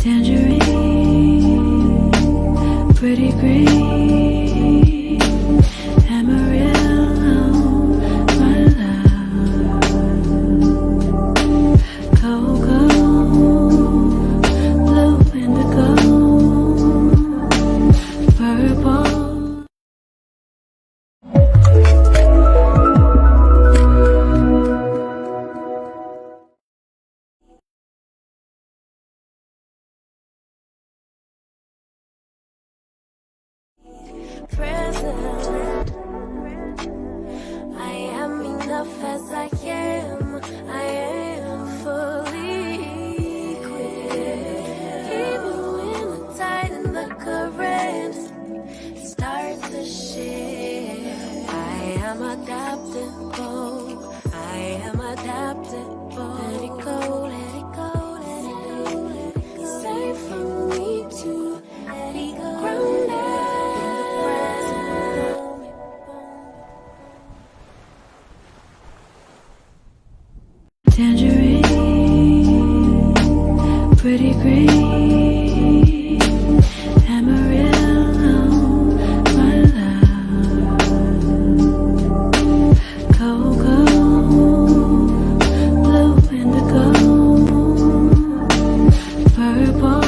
Tangerine, pretty green, Amarillo, my love. Cocoa, blue indigo, purple. Present. I am enough as I am. I am fully equipped. Even when the tide and the current start to shift, I am adaptable. I am adaptable. Let it go, let it go, let it go, let it go. It's safe for me to let it go. Grounded. Tangerine, pretty green, Amarillo, my love. Cocoa, blue indigo, purple.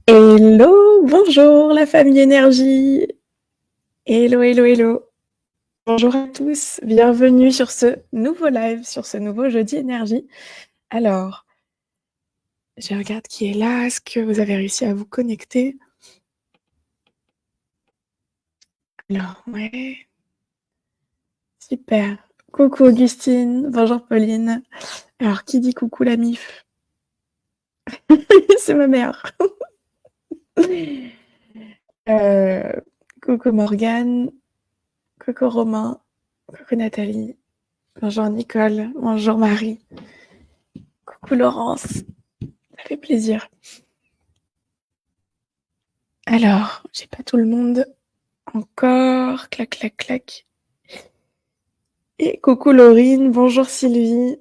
Hello, bonjour la famille énergie. Hello, hello, hello. Bonjour à tous, bienvenue sur ce nouveau live, sur ce nouveau jeudi énergie. Alors, je regarde qui est là, est-ce que vous avez réussi à vous connecter? Alors, ouais. Super. Coucou Augustine, bonjour Pauline. Alors, qui dit coucou la MIF? C'est ma mère. Coucou Morgane, coucou Romain, coucou Nathalie, bonjour Nicole, bonjour Marie, coucou Laurence, ça fait plaisir. Alors, j'ai pas tout le monde encore, clac, clac, clac. Et coucou Laurine, bonjour Sylvie,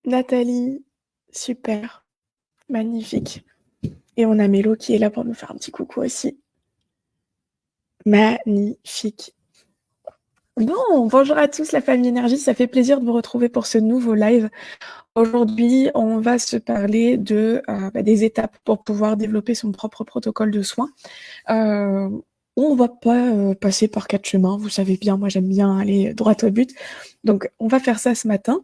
Nathalie, super, magnifique. Et on a Mélo qui est là pour nous faire un petit coucou aussi. Magnifique. Bon, bonjour à tous la famille énergie, ça fait plaisir de vous retrouver pour ce nouveau live. Aujourd'hui, on va se parler des étapes pour pouvoir développer son propre protocole de soins. On va pas passer par 4 chemins, vous savez bien, moi j'aime bien aller droit au but. Donc on va faire ça ce matin.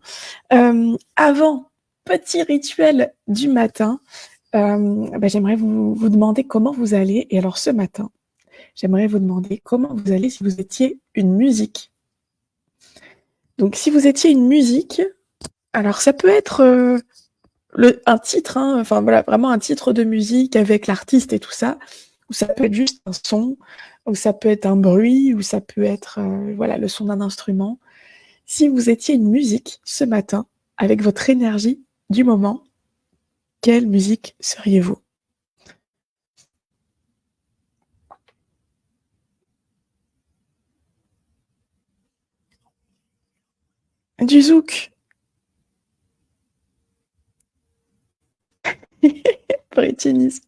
Avant, petit rituel du matin, j'aimerais vous demander comment vous allez. Et alors ce matin, j'aimerais vous demander comment vous allez si vous étiez une musique. Donc si vous étiez une musique, alors ça peut être un titre, hein, enfin voilà, vraiment un titre de musique avec l'artiste et tout ça, ou ça peut être juste un son, ou ça peut être un bruit, ou ça peut être voilà, le son d'un instrument. Si vous étiez une musique ce matin, avec votre énergie du moment, quelle musique seriez-vous? Du zouk. Britinisme.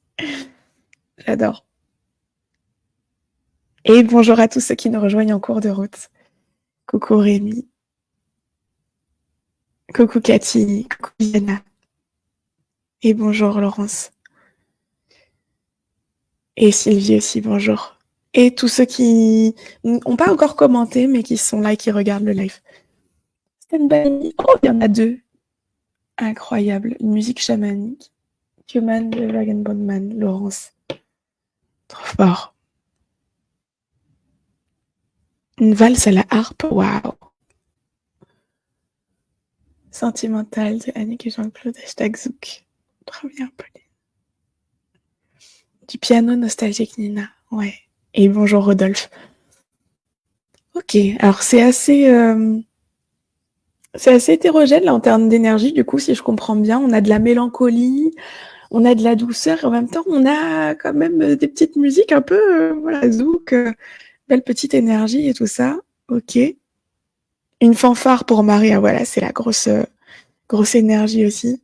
J'adore. Et bonjour à tous ceux qui nous rejoignent en cours de route. Coucou Rémi. Coucou Cathy. Coucou Diana. Et bonjour Laurence. Et Sylvie aussi, bonjour. Et tous ceux qui n'ont pas encore commenté, mais qui sont là et qui regardent le live. Stand by. Oh, il y en a 2. Incroyable. Une musique chamanique. Human de Dragon Bone Man, Laurence. Trop fort. Une valse à la harpe, waouh. Sentimentale de Annick et Jean-Claude, #Zouk. Trop bien, Pauline. Du piano nostalgique, Nina. Ouais. Et bonjour, Rodolphe. Ok, alors c'est assez hétérogène là en termes d'énergie, du coup, si je comprends bien. On a de la mélancolie, on a de la douceur, et en même temps, on a quand même des petites musiques un peu, voilà, zouk, belle petite énergie et tout ça. Ok. Une fanfare pour Maria, voilà, c'est la grosse énergie aussi.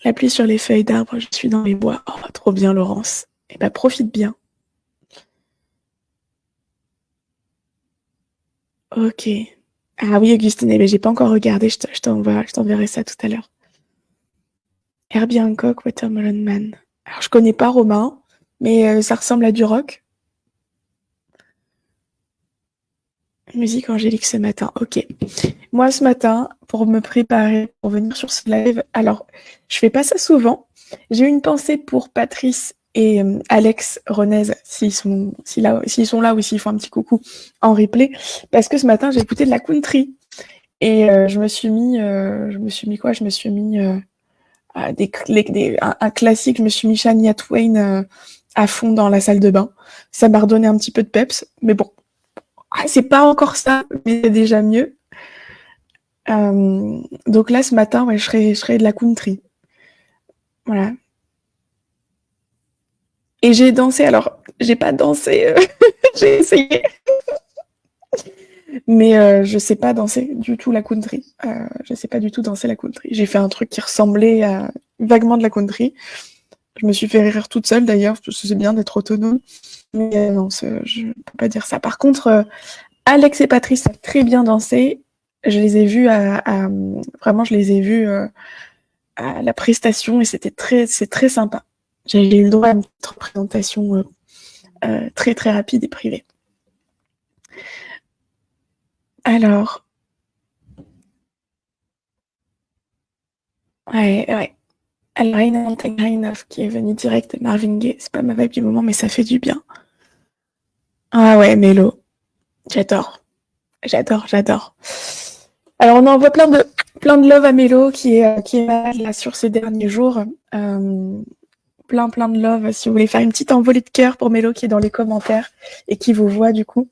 La pluie sur les feuilles d'arbres, je suis dans les bois. Oh, trop bien, Laurence. Eh ben, profite bien. Ok. Ah oui, Augustine, eh ben, j'ai pas encore regardé, je t'enverrai ça tout à l'heure. Herbie Hancock, Watermelon Man. Alors, je connais pas Romain, mais ça ressemble à du rock. Musique angélique ce matin, ok. Moi, ce matin, pour me préparer, pour venir sur ce live, alors, je fais pas ça souvent. J'ai une pensée pour Patrice et Alex Renez, s'ils sont là ou s'ils font un petit coucou en replay, parce que ce matin, j'ai écouté de la country. Et je me suis mis quoi? Je me suis mis un classique, je me suis mis Shania Twain à fond dans la salle de bain. Ça m'a redonné un petit peu de peps, mais bon, c'est pas encore ça, mais c'est déjà mieux. Donc là, ce matin, ouais, je serai de la country. Voilà. Et j'ai dansé, alors, j'ai pas dansé, j'ai essayé, mais je sais pas danser du tout la country. Je sais pas du tout danser la country. J'ai fait un truc qui ressemblait à vaguement de la country. Je me suis fait rire toute seule d'ailleurs, parce que c'est bien d'être autonome. Mais non, je ne peux pas dire ça. Par contre, Alex et Patrice savent très bien danser. Je les ai vus vraiment, je les ai vus à la prestation et c'est très sympa. J'ai eu le droit à une petite représentation très très rapide et privée. Alors, ouais. Alors, Raina Mountain qui est venue direct de Marvin Gaye, c'est pas ma vibe du moment, mais ça fait du bien. Ah ouais, Mélo, j'adore. Alors, on envoie plein de love à Mélo qui est malade là sur ces derniers jours. Plein de love. Si vous voulez faire une petite envolée de cœur pour Mélo qui est dans les commentaires et qui vous voit du coup.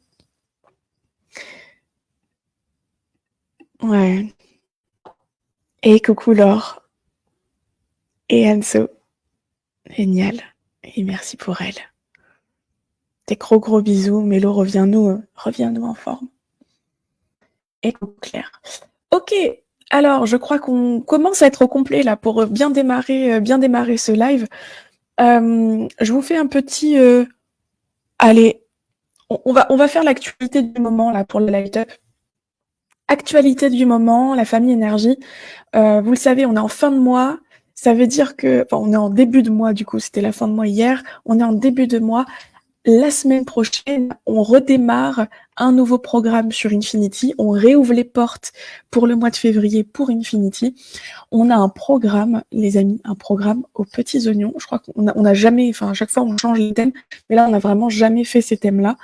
Ouais. Et coucou Laure. Et Anso. Génial. Et merci pour elle. Des gros bisous. Mélo, reviens-nous en forme. Et coucou Claire. Ok. Alors, je crois qu'on commence à être au complet là pour bien démarrer ce live. Je vous fais un petit. Allez, on va faire l'actualité du moment là pour le light-up. Actualité du moment, la famille énergie. Vous le savez, on est en fin de mois. Ça veut dire que, enfin, on est en début de mois du coup. C'était la fin de mois hier. On est en début de mois. La semaine prochaine, on redémarre un nouveau programme sur Infinity. On réouvre les portes pour le mois de février pour Infinity. On a un programme, les amis, un programme aux petits oignons. Je crois qu'on a jamais, enfin, à chaque fois, on change les thèmes. Mais là, on n'a vraiment jamais fait ces thèmes-là.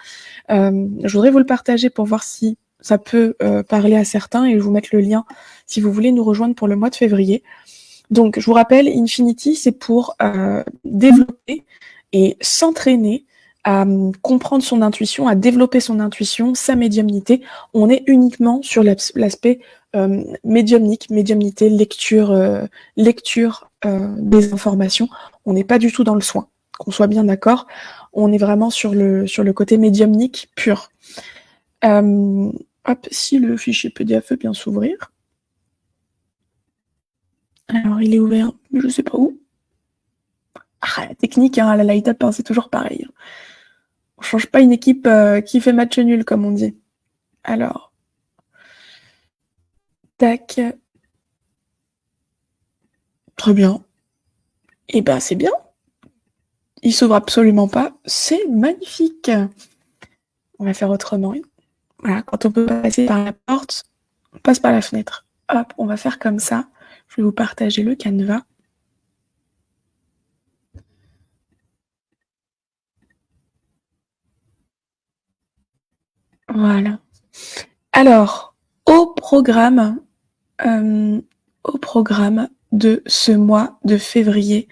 Je voudrais vous le partager pour voir si ça peut parler à certains et je vous mettre le lien si vous voulez nous rejoindre pour le mois de février. Donc, je vous rappelle, Infinity, c'est pour développer et s'entraîner à comprendre son intuition, à développer son intuition, sa médiumnité. On est uniquement sur l'aspect médiumnité, lecture des informations. On n'est pas du tout dans le soin, qu'on soit bien d'accord. On est vraiment sur le côté médiumnique pur. Si le fichier PDF veut bien s'ouvrir. Alors, il est ouvert, mais je sais pas où. La technique, la light-up, c'est toujours pareil. On change pas une équipe qui fait match nul, comme on dit. Alors, tac. Très bien. Eh ben, c'est bien. Il s'ouvre absolument pas. C'est magnifique. On va faire autrement. Voilà, quand on peut passer par la porte, on passe par la fenêtre. Hop, on va faire comme ça. Je vais vous partager le canevas. Voilà. Alors, au programme de ce mois de février,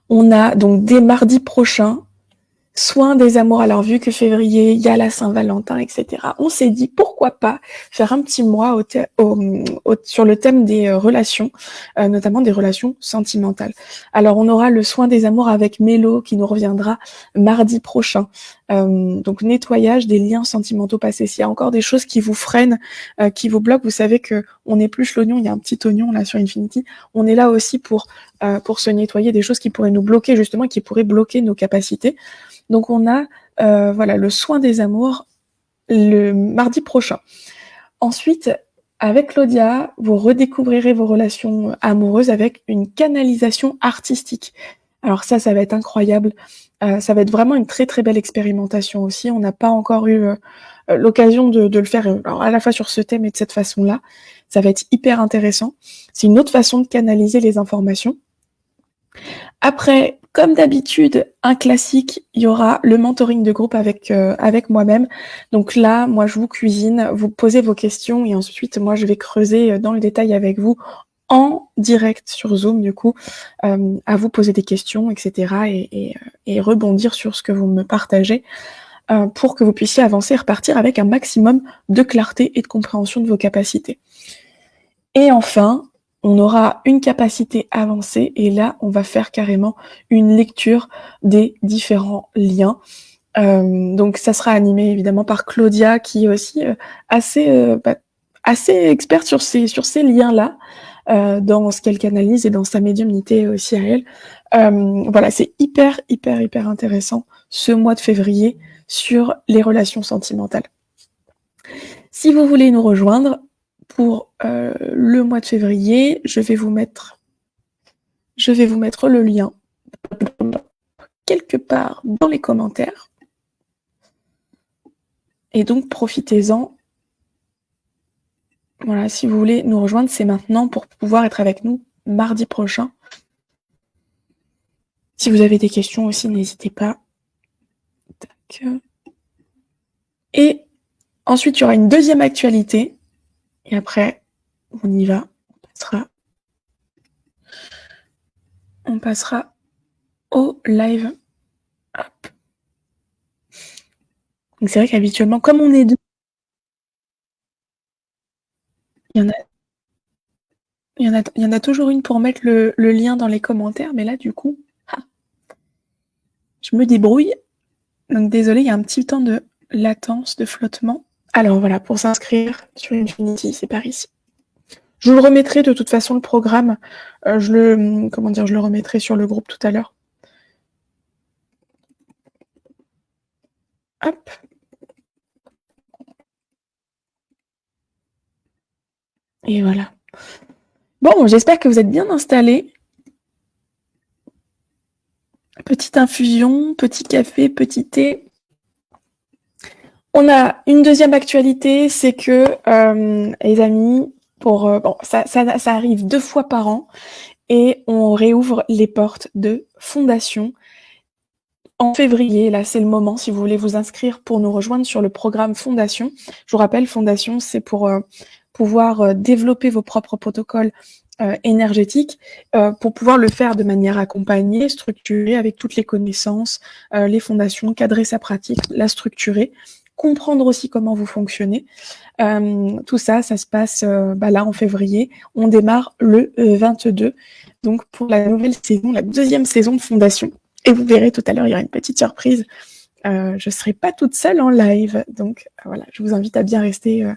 on a donc dès mardi prochain Soin des amours. Alors, vu que février, il y a la Saint-Valentin, etc., on s'est dit pourquoi pas faire un petit mois sur le thème des relations, notamment des relations sentimentales. Alors, on aura le soin des amours avec Mélo qui nous reviendra mardi prochain. Donc, nettoyage des liens sentimentaux passés. S'il y a encore des choses qui vous freinent, qui vous bloquent, vous savez que on épluche l'oignon, il y a un petit oignon là sur Infinity. On est là aussi pour se nettoyer des choses qui pourraient nous bloquer, justement, qui pourraient bloquer nos capacités. Donc on a voilà le soin des amours le mardi prochain. Ensuite, avec Claudia, vous redécouvrirez vos relations amoureuses avec une canalisation artistique. Alors ça va être incroyable. Ça va être vraiment une très très belle expérimentation aussi. On n'a pas encore eu l'occasion de le faire alors, à la fois sur ce thème et de cette façon-là. Ça va être hyper intéressant. C'est une autre façon de canaliser les informations. Après, comme d'habitude, un classique, il y aura le mentoring de groupe avec moi-même. Donc là, moi, je vous cuisine, vous posez vos questions et ensuite, moi, je vais creuser dans le détail avec vous en direct sur Zoom, du coup, à vous poser des questions, etc. et rebondir sur ce que vous me partagez pour que vous puissiez avancer et repartir avec un maximum de clarté et de compréhension de vos capacités. Et enfin, on aura une capacité avancée et là, on va faire carrément une lecture des différents liens. Donc, ça sera animé évidemment par Claudia, qui est aussi assez experte sur ces liens-là, dans ce qu'elle canalise et dans sa médiumnité aussi à elle. Voilà, c'est hyper intéressant ce mois de février sur les relations sentimentales. Si vous voulez nous rejoindre, pour le mois de février, je vais vous mettre le lien quelque part dans les commentaires. Et donc, profitez-en. Voilà, si vous voulez nous rejoindre, c'est maintenant pour pouvoir être avec nous mardi prochain. Si vous avez des questions aussi, n'hésitez pas. Tac. Et ensuite, il y aura une deuxième actualité. Et après, on y va. On passera au live. Hop. Donc c'est vrai qu'habituellement, comme on est deux, il y en a toujours une pour mettre le lien dans les commentaires, mais là, du coup, je me débrouille. Donc désolé, il y a un petit temps de latence, de flottement. Alors voilà, pour s'inscrire sur Infinity, c'est par ici. Je vous le remettrai de toute façon le programme. Je le remettrai sur le groupe tout à l'heure. Hop. Et voilà. Bon, j'espère que vous êtes bien installés. Petite infusion, petit café, petit thé. On a une deuxième actualité, c'est que, les amis, ça arrive 2 fois par an et on réouvre les portes de Fondation. En février, là, c'est le moment, si vous voulez vous inscrire pour nous rejoindre sur le programme Fondation. Je vous rappelle, Fondation, c'est pour pouvoir développer vos propres protocoles énergétiques, pour pouvoir le faire de manière accompagnée, structurée, avec toutes les connaissances, les fondations, cadrer sa pratique, la structurer, comprendre aussi comment vous fonctionnez. Tout ça se passe là en février. On démarre le 22, donc pour la nouvelle saison, la deuxième saison de Fondation. Et vous verrez tout à l'heure, il y aura une petite surprise. Je ne serai pas toute seule en live. Donc voilà, je vous invite à bien rester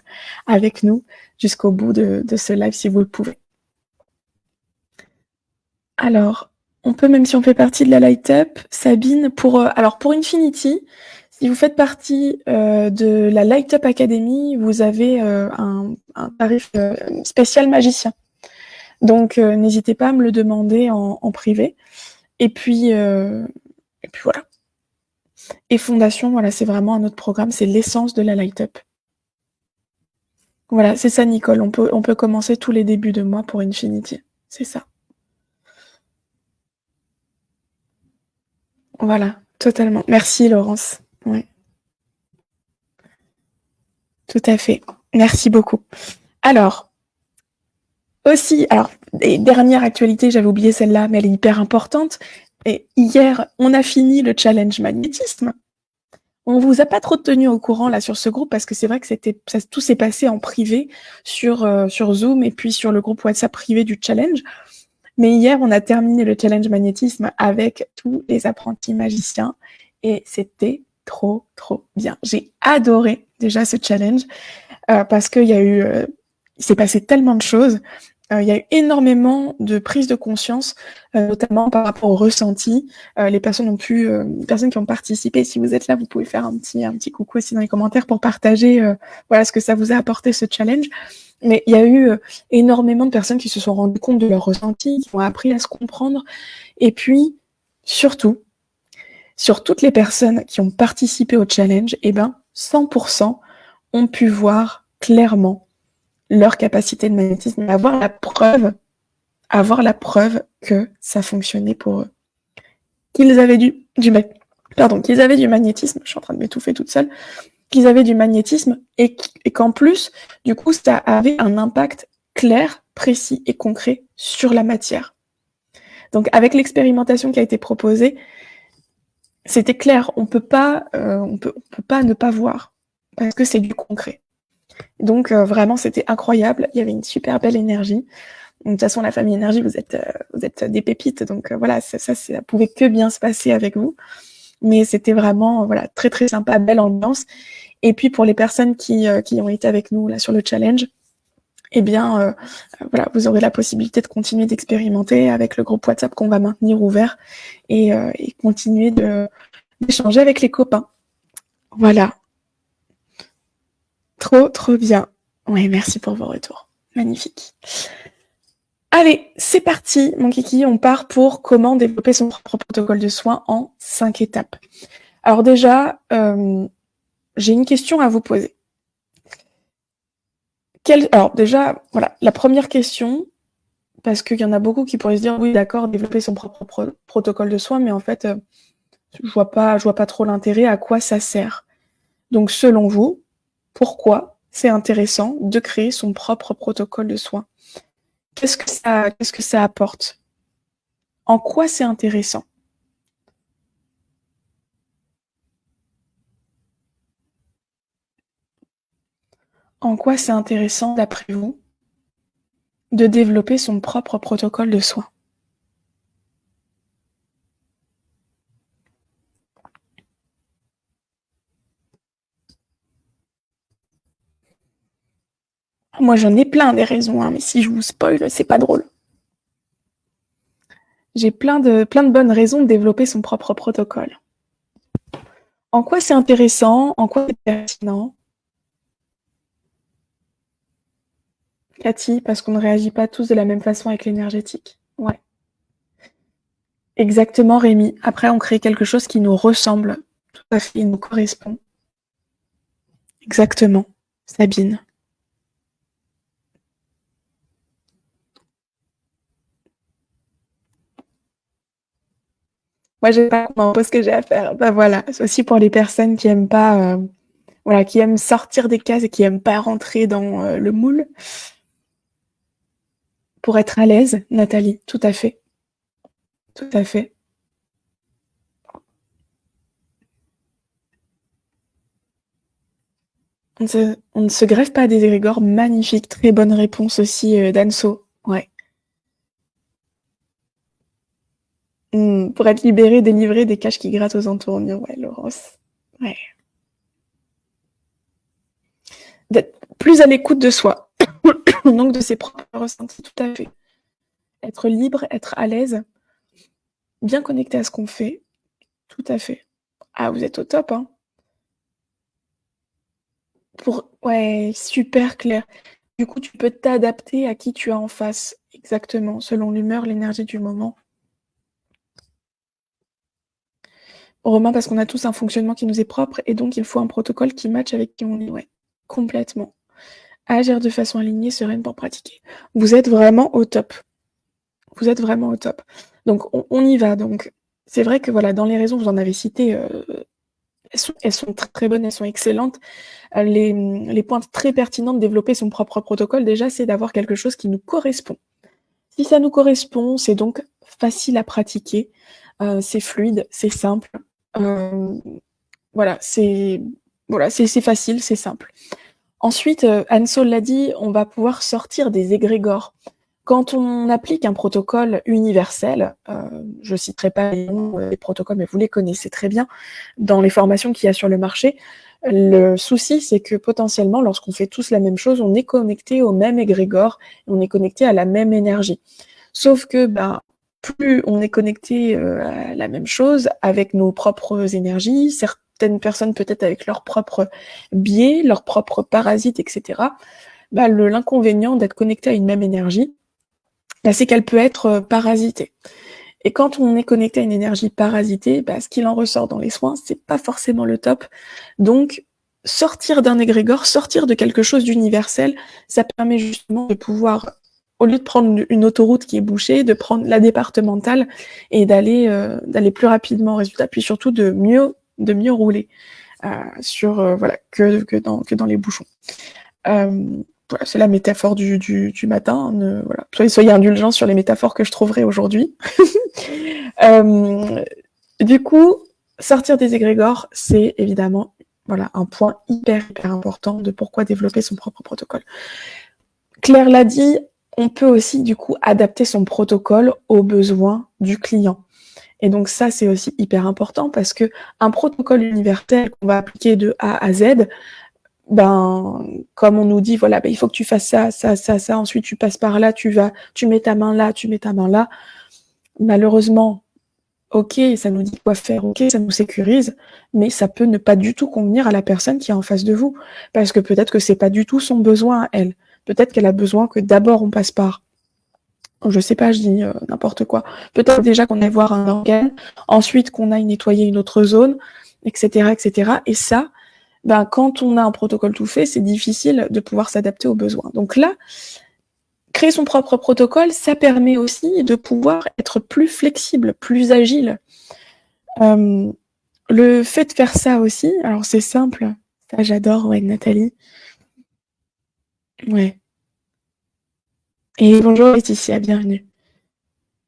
avec nous jusqu'au bout de ce live si vous le pouvez. Alors, on peut, même si on fait partie de la Light Up, Sabine, pour Infinity, si vous faites partie de la Light Up Academy, vous avez un tarif spécial magicien. Donc, n'hésitez pas à me le demander en privé. Et puis voilà. Et Fondation, voilà, c'est vraiment un autre programme, c'est l'essence de la Light Up. Voilà, c'est ça, Nicole. On peut commencer tous les débuts de mois pour Infinity. C'est ça. Voilà, totalement. Merci, Laurence. Ouais. Tout à fait. Merci beaucoup. Alors, aussi, dernière actualité, j'avais oublié celle-là, mais elle est hyper importante. Et hier, on a fini le challenge magnétisme. On vous a pas trop tenu au courant là sur ce groupe parce que c'est vrai que tout s'est passé en privé sur Zoom et puis sur le groupe WhatsApp privé du challenge. Mais hier, on a terminé le challenge magnétisme avec tous les apprentis magiciens et c'était trop bien. J'ai adoré déjà ce challenge parce qu'il y a eu, il s'est passé tellement de choses. Il y a eu énormément de prise de conscience, notamment par rapport au ressenti. Les personnes qui ont participé, si vous êtes là, vous pouvez faire un petit coucou aussi dans les commentaires pour partager voilà ce que ça vous a apporté ce challenge. Mais il y a eu énormément de personnes qui se sont rendues compte de leur ressenti, qui ont appris à se comprendre. Et puis, surtout, sur toutes les personnes qui ont participé au challenge, 100% ont pu voir clairement leur capacité de magnétisme, avoir la preuve que ça fonctionnait pour eux. Qu'ils avaient qu'ils avaient du magnétisme, je suis en train de m'étouffer toute seule, qu'ils avaient du magnétisme et qu'en plus, du coup, ça avait un impact clair, précis et concret sur la matière. Donc, avec l'expérimentation qui a été proposée, c'était clair, on peut pas ne pas voir parce que c'est du concret. Donc vraiment, c'était incroyable. Il y avait une super belle énergie. Donc, de toute façon, la famille énergie, vous êtes des pépites. Donc voilà, ça pouvait que bien se passer avec vous. Mais c'était vraiment voilà très sympa, belle ambiance. Et puis pour les personnes qui ont été avec nous là sur le challenge, voilà, vous aurez la possibilité de continuer d'expérimenter avec le groupe WhatsApp qu'on va maintenir ouvert et continuer d'échanger avec les copains. Voilà. Trop bien. Oui, merci pour vos retours. Magnifique. Allez, c'est parti, mon kiki. On part pour comment développer son propre protocole de soins en 5 étapes. Alors déjà, j'ai une question à vous poser. Alors déjà, voilà, la première question, parce qu'il y en a beaucoup qui pourraient se dire, oui, d'accord, développer son propre protocole de soins, mais en fait, je vois pas trop l'intérêt, à quoi ça sert. Donc, selon vous, pourquoi c'est intéressant de créer son propre protocole de soins? Qu'est-ce que ça apporte? En quoi c'est intéressant? En quoi c'est intéressant, d'après vous, de développer son propre protocole de soins? Moi, j'en ai plein des raisons, hein, mais si je vous spoil, c'est pas drôle. J'ai plein de bonnes raisons de développer son propre protocole. En quoi c'est intéressant? En quoi c'est pertinent? Cathy, parce qu'on ne réagit pas tous de la même façon avec l'énergétique. Ouais. Exactement, Rémi. Après, on crée quelque chose qui nous ressemble. Tout à fait, il nous correspond. Exactement. Sabine. Moi, j'ai pas compris ce que j'ai à faire. Bah voilà, c'est aussi pour les personnes qui aiment pas, voilà, qui aiment sortir des cases et qui aiment pas rentrer dans le moule. Pour être à l'aise, Nathalie, tout à fait. Tout à fait. On ne se greffe pas des égrégores. Magnifique, très bonne réponse aussi d'Anso. Ouais. Pour être libéré, délivré des caches qui grattent aux entournures. Ouais, Laurence. Ouais. D'être plus à l'écoute de soi, donc de ses propres ressentis, tout à fait. Être libre, être à l'aise, bien connecté à ce qu'on fait, tout à fait. Ah, vous êtes au top, hein. Ouais, super clair. Du coup, tu peux t'adapter à qui tu as en face, exactement, selon l'humeur, l'énergie du moment. Romain, parce qu'on a tous un fonctionnement qui nous est propre et donc il faut un protocole qui matche avec qui on est. Ouais, complètement. Agir de façon alignée, sereine pour pratiquer. Vous êtes vraiment au top. Vous êtes vraiment au top. Donc, on y va. Donc, c'est vrai que voilà, dans les raisons, vous en avez cité, elles sont très bonnes, elles sont excellentes. Les points très pertinents de développer son propre protocole, déjà, c'est d'avoir quelque chose qui nous correspond. Si ça nous correspond, c'est donc facile à pratiquer, c'est fluide, c'est simple. Hem, voilà, c'est facile, c'est simple. Ensuite, Anne-Soul l'a dit, on va pouvoir sortir des égrégores. Quand on applique un protocole universel, je citerai pas les noms des protocoles, mais vous les connaissez très bien dans les formations qu'il y a sur le marché. Le souci, c'est que potentiellement, lorsqu'on fait tous la même chose, on est connecté au même égrégore, on est connecté à la même énergie. Sauf que, plus on est connecté à la même chose, avec nos propres énergies, certaines personnes peut-être avec leurs propres biais, leurs propres parasites, etc. L'inconvénient d'être connecté à une même énergie, c'est qu'elle peut être parasitée. Et quand on est connecté à une énergie parasitée, ce qu'il en ressort dans les soins, c'est pas forcément le top. Donc, sortir d'un égrégore, sortir de quelque chose d'universel, ça permet justement de pouvoir, au lieu de prendre une autoroute qui est bouchée, de prendre la départementale et d'aller plus rapidement au résultat, puis surtout de mieux rouler que dans les bouchons. Voilà, c'est la métaphore du matin. Voilà. Soyez indulgents sur les métaphores que je trouverai aujourd'hui. Du coup, sortir des égrégores, c'est évidemment un point hyper important de pourquoi développer son propre protocole. Claire l'a dit, on peut aussi du coup adapter son protocole aux besoins du client. Et donc ça, c'est aussi hyper important parce que un protocole universel qu'on va appliquer de A à Z, comme on nous dit, il faut que tu fasses ça, ça, ça, ça, ensuite tu passes par là, tu mets ta main là, tu mets ta main là. Malheureusement, ok, ça nous dit quoi faire, ok, ça nous sécurise, mais ça peut ne pas du tout convenir à la personne qui est en face de vous. Parce que peut-être que c'est pas du tout son besoin à elle. Peut-être qu'elle a besoin que d'abord on passe par, je sais pas, je dis n'importe quoi. Peut-être déjà qu'on aille voir un organe, ensuite qu'on aille nettoyer une autre zone, etc., etc. Et ça, quand on a un protocole tout fait, c'est difficile de pouvoir s'adapter aux besoins. Donc là, créer son propre protocole, ça permet aussi de pouvoir être plus flexible, plus agile. Le fait de faire ça aussi, alors c'est simple, ça j'adore, ouais, Nathalie. Ouais. Et bonjour Laetitia, bienvenue.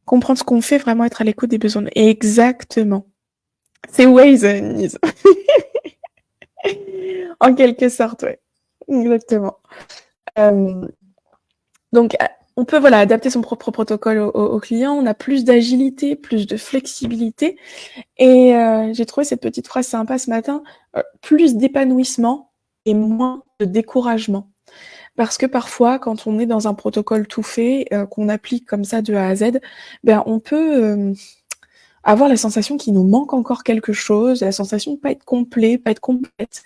Comprendre ce qu'on fait, vraiment être à l'écoute des besoins. Exactement. C'est Waze, Nise. En quelque sorte, ouais. Exactement. Donc, on peut adapter son propre protocole au client. On a plus d'agilité, plus de flexibilité. Et j'ai trouvé cette petite phrase sympa ce matin. Plus d'épanouissement et moins de découragement. Parce que parfois, quand on est dans un protocole tout fait, qu'on applique comme ça de A à Z, on peut avoir la sensation qu'il nous manque encore quelque chose, la sensation de pas être complet, pas être complète.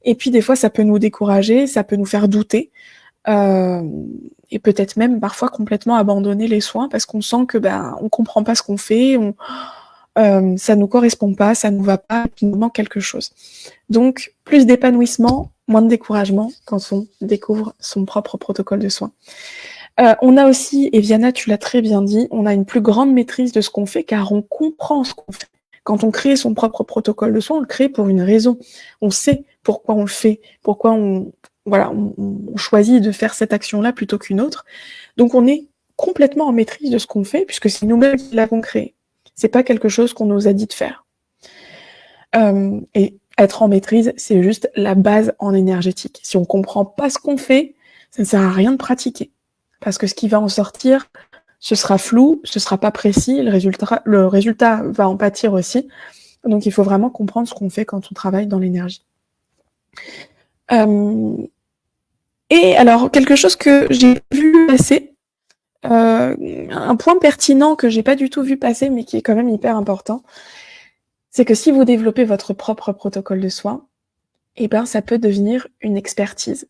Et puis des fois, ça peut nous décourager, ça peut nous faire douter. Et peut-être même parfois complètement abandonner les soins parce qu'on sent que on comprend pas ce qu'on fait, ça nous correspond pas, ça nous va pas, il nous manque quelque chose. Donc plus d'épanouissement, moins de découragement quand on découvre son propre protocole de soins. On a aussi, et Viana, tu l'as très bien dit, on a une plus grande maîtrise de ce qu'on fait car on comprend ce qu'on fait. Quand on crée son propre protocole de soins, on le crée pour une raison. On sait pourquoi on le fait, pourquoi on choisit de faire cette action-là plutôt qu'une autre. Donc on est complètement en maîtrise de ce qu'on fait puisque c'est nous-mêmes qui l'avons créé. C'est pas quelque chose qu'on nous a dit de faire. Et être en maîtrise, c'est juste la base en énergétique. Si on comprend pas ce qu'on fait, ça ne sert à rien de pratiquer. Parce que ce qui va en sortir, ce sera flou, ce sera pas précis, le résultat va en pâtir aussi. Donc il faut vraiment comprendre ce qu'on fait quand on travaille dans l'énergie. Et alors, quelque chose que j'ai vu passer, un point pertinent que j'ai pas du tout vu passer, mais qui est quand même hyper important, c'est que si vous développez votre propre protocole de soins, ça peut devenir une expertise.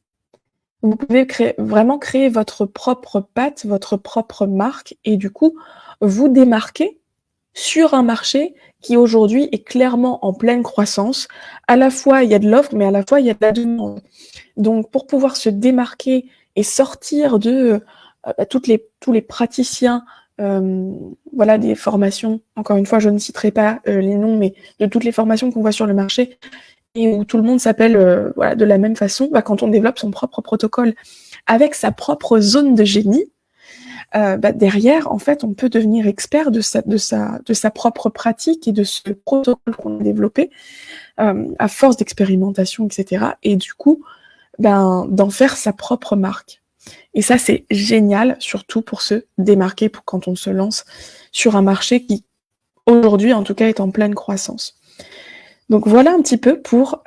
Vous pouvez vraiment créer votre propre patte, votre propre marque, et du coup, vous démarquer sur un marché qui aujourd'hui est clairement en pleine croissance. À la fois, il y a de l'offre, mais à la fois, il y a de la demande. Donc, pour pouvoir se démarquer et sortir de tous les praticiens, des formations, encore une fois, je ne citerai pas les noms, mais de toutes les formations qu'on voit sur le marché, et où tout le monde s'appelle de la même façon, quand on développe son propre protocole avec sa propre zone de génie, derrière, en fait, on peut devenir expert de sa propre pratique et de ce protocole qu'on a développé à force d'expérimentation, etc. Et du coup, d'en faire sa propre marque. Et ça, c'est génial, surtout pour se démarquer, pour quand on se lance sur un marché qui, aujourd'hui, en tout cas, est en pleine croissance. Donc voilà un petit peu pour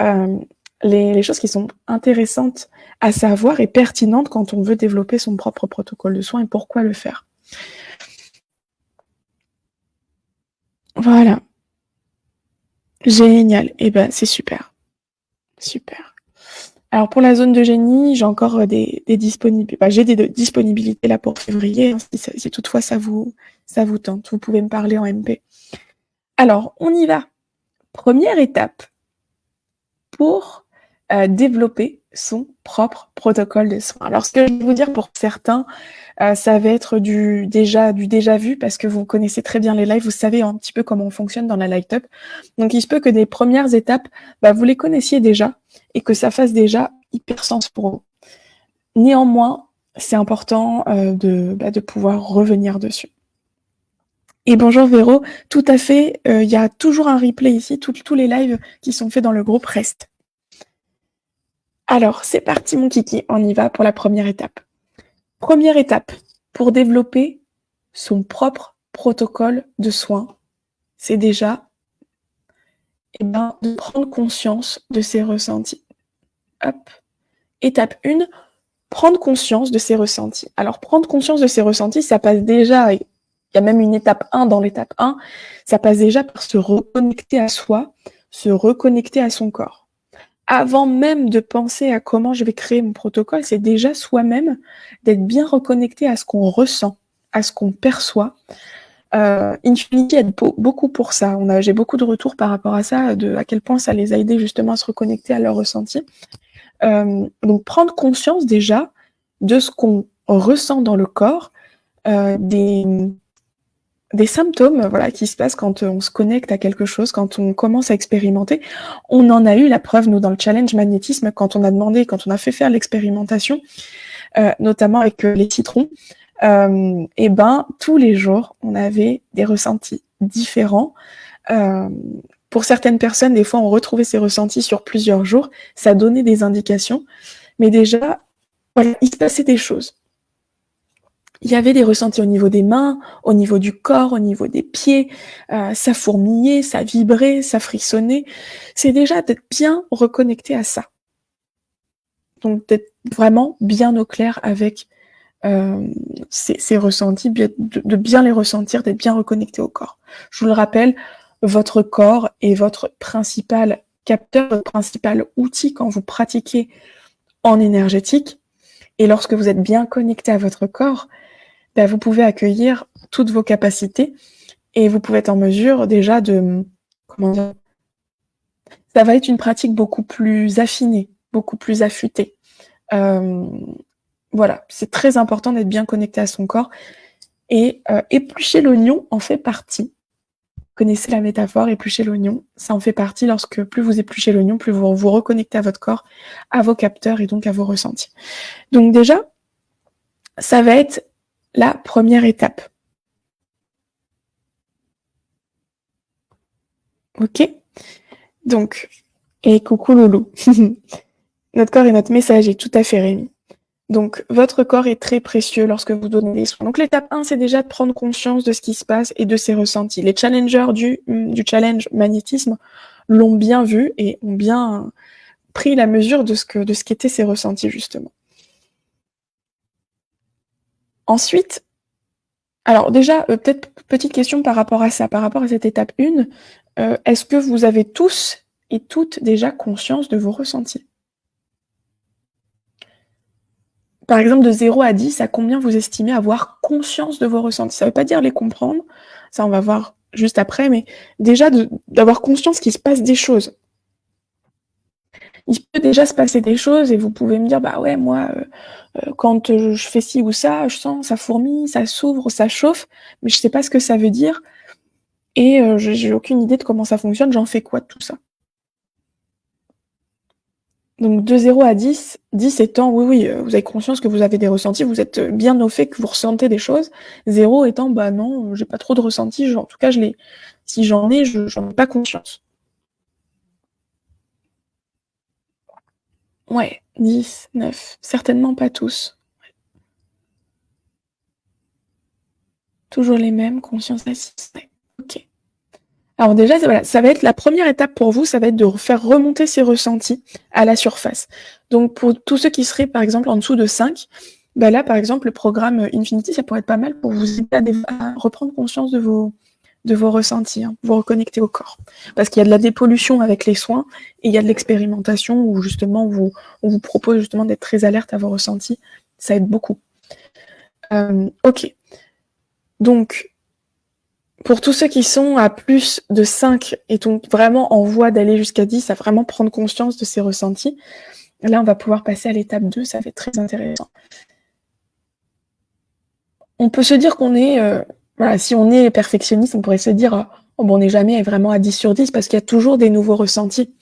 les choses qui sont intéressantes à savoir et pertinentes quand on veut développer son propre protocole de soins et pourquoi le faire. Voilà. Génial. Et ben c'est super. Super. Alors pour la zone de génie, j'ai encore des disponibilités. J'ai des disponibilités là pour février, hein, si toutefois ça vous tente. Vous pouvez me parler en MP. Alors, on y va. Première étape pour développer son propre protocole de soins. Alors, ce que je vais vous dire pour certains, ça va être du déjà vu parce que vous connaissez très bien les lives, vous savez un petit peu comment on fonctionne dans la Light Up. Donc, il se peut que des premières étapes, vous les connaissiez déjà et que ça fasse déjà hyper sens pour vous. Néanmoins, c'est important de pouvoir revenir dessus. Et bonjour Véro, tout à fait, il y a toujours un replay ici, tous les lives qui sont faits dans le groupe restent. Alors, c'est parti mon kiki, on y va pour la première étape. Première étape, pour développer son propre protocole de soins, c'est déjà de prendre conscience de ses ressentis. Hop. Étape 1, prendre conscience de ses ressentis. Alors, prendre conscience de ses ressentis, ça passe déjà, il y a même une étape 1 dans l'étape 1, ça passe déjà par se reconnecter à soi, se reconnecter à son corps. Avant même de penser à comment je vais créer mon protocole, c'est déjà soi-même d'être bien reconnecté à ce qu'on ressent, à ce qu'on perçoit. Infinity aide beaucoup pour ça. J'ai beaucoup de retours par rapport à ça, à quel point ça les a aidés justement à se reconnecter à leur ressenti. Donc prendre conscience déjà de ce qu'on ressent dans le corps, des symptômes qui se passent quand on se connecte à quelque chose, quand on commence à expérimenter. On en a eu la preuve, nous, dans le challenge magnétisme, quand on a fait faire l'expérimentation, notamment avec les citrons, tous les jours, on avait des ressentis différents. Pour certaines personnes, des fois, on retrouvait ces ressentis sur plusieurs jours. Ça donnait des indications. Mais déjà, il se passait des choses. Il y avait des ressentis au niveau des mains, au niveau du corps, au niveau des pieds. Ça fourmillait, ça vibrait, ça frissonnait. C'est déjà d'être bien reconnecté à ça. Donc d'être vraiment bien au clair avec ces ressentis, de bien les ressentir, d'être bien reconnecté au corps. Je vous le rappelle, votre corps est votre principal capteur, votre principal outil quand vous pratiquez en énergétique. Et lorsque vous êtes bien connecté à votre corps, vous pouvez accueillir toutes vos capacités et vous pouvez être en mesure déjà ça va être une pratique beaucoup plus affinée, beaucoup plus affûtée. Voilà, c'est très important d'être bien connecté à son corps et éplucher l'oignon en fait partie. Vous connaissez la métaphore, éplucher l'oignon, ça en fait partie. Lorsque plus vous épluchez l'oignon, plus vous vous reconnectez à votre corps, à vos capteurs et donc à vos ressentis. Donc déjà, ça va être la première étape. Ok? Donc, et coucou Loulou. Notre corps est notre messager, tout à fait Rémi. Donc, votre corps est très précieux lorsque vous donnez des soins. Donc, l'étape 1, c'est déjà de prendre conscience de ce qui se passe et de ses ressentis. Les challengers du challenge magnétisme l'ont bien vu et ont bien pris la mesure de ce qu'étaient ces ressentis, justement. Ensuite, alors déjà, peut-être petite question par rapport à ça, par rapport à cette étape 1, est-ce que vous avez tous et toutes déjà conscience de vos ressentis? Par exemple, de 0 à 10, à combien vous estimez avoir conscience de vos ressentis? Ça ne veut pas dire les comprendre, ça on va voir juste après, mais déjà d'avoir conscience qu'il se passe des choses. Il peut déjà se passer des choses et vous pouvez me dire, ouais, moi, quand je fais ci ou ça, je sens ça fourmille, ça s'ouvre, ça chauffe, mais je sais pas ce que ça veut dire et j'ai aucune idée de comment ça fonctionne, j'en fais quoi de tout ça? Donc de 0 à 10, 10 étant, oui, vous avez conscience que vous avez des ressentis, vous êtes bien au fait que vous ressentez des choses. 0 étant, bah non, j'ai pas trop de ressentis, en tout cas, si j'en ai, j'en ai pas conscience. Ouais, 10, 9, certainement pas tous. Toujours les mêmes, conscience à 6. Ouais. Ok. Alors déjà, voilà, ça va être la première étape pour vous, ça va être de faire remonter ces ressentis à la surface. Donc pour tous ceux qui seraient par exemple en dessous de 5, bah là par exemple le programme Infinity, ça pourrait être pas mal pour vous aider à reprendre conscience de vos ressentis, hein, vous reconnecter au corps. Parce qu'il y a de la dépollution avec les soins et il y a de l'expérimentation où justement on vous propose justement d'être très alerte à vos ressentis, ça aide beaucoup. Ok, donc pour tous ceux qui sont à plus de 5 et donc vraiment en voie d'aller jusqu'à 10, à vraiment prendre conscience de ces ressentis, là, on va pouvoir passer à l'étape 2, ça va être très intéressant. On peut se dire qu'on est, voilà, si on est perfectionniste, on pourrait se dire, oh, bon, on n'est jamais vraiment à 10 sur 10 parce qu'il y a toujours des nouveaux ressentis.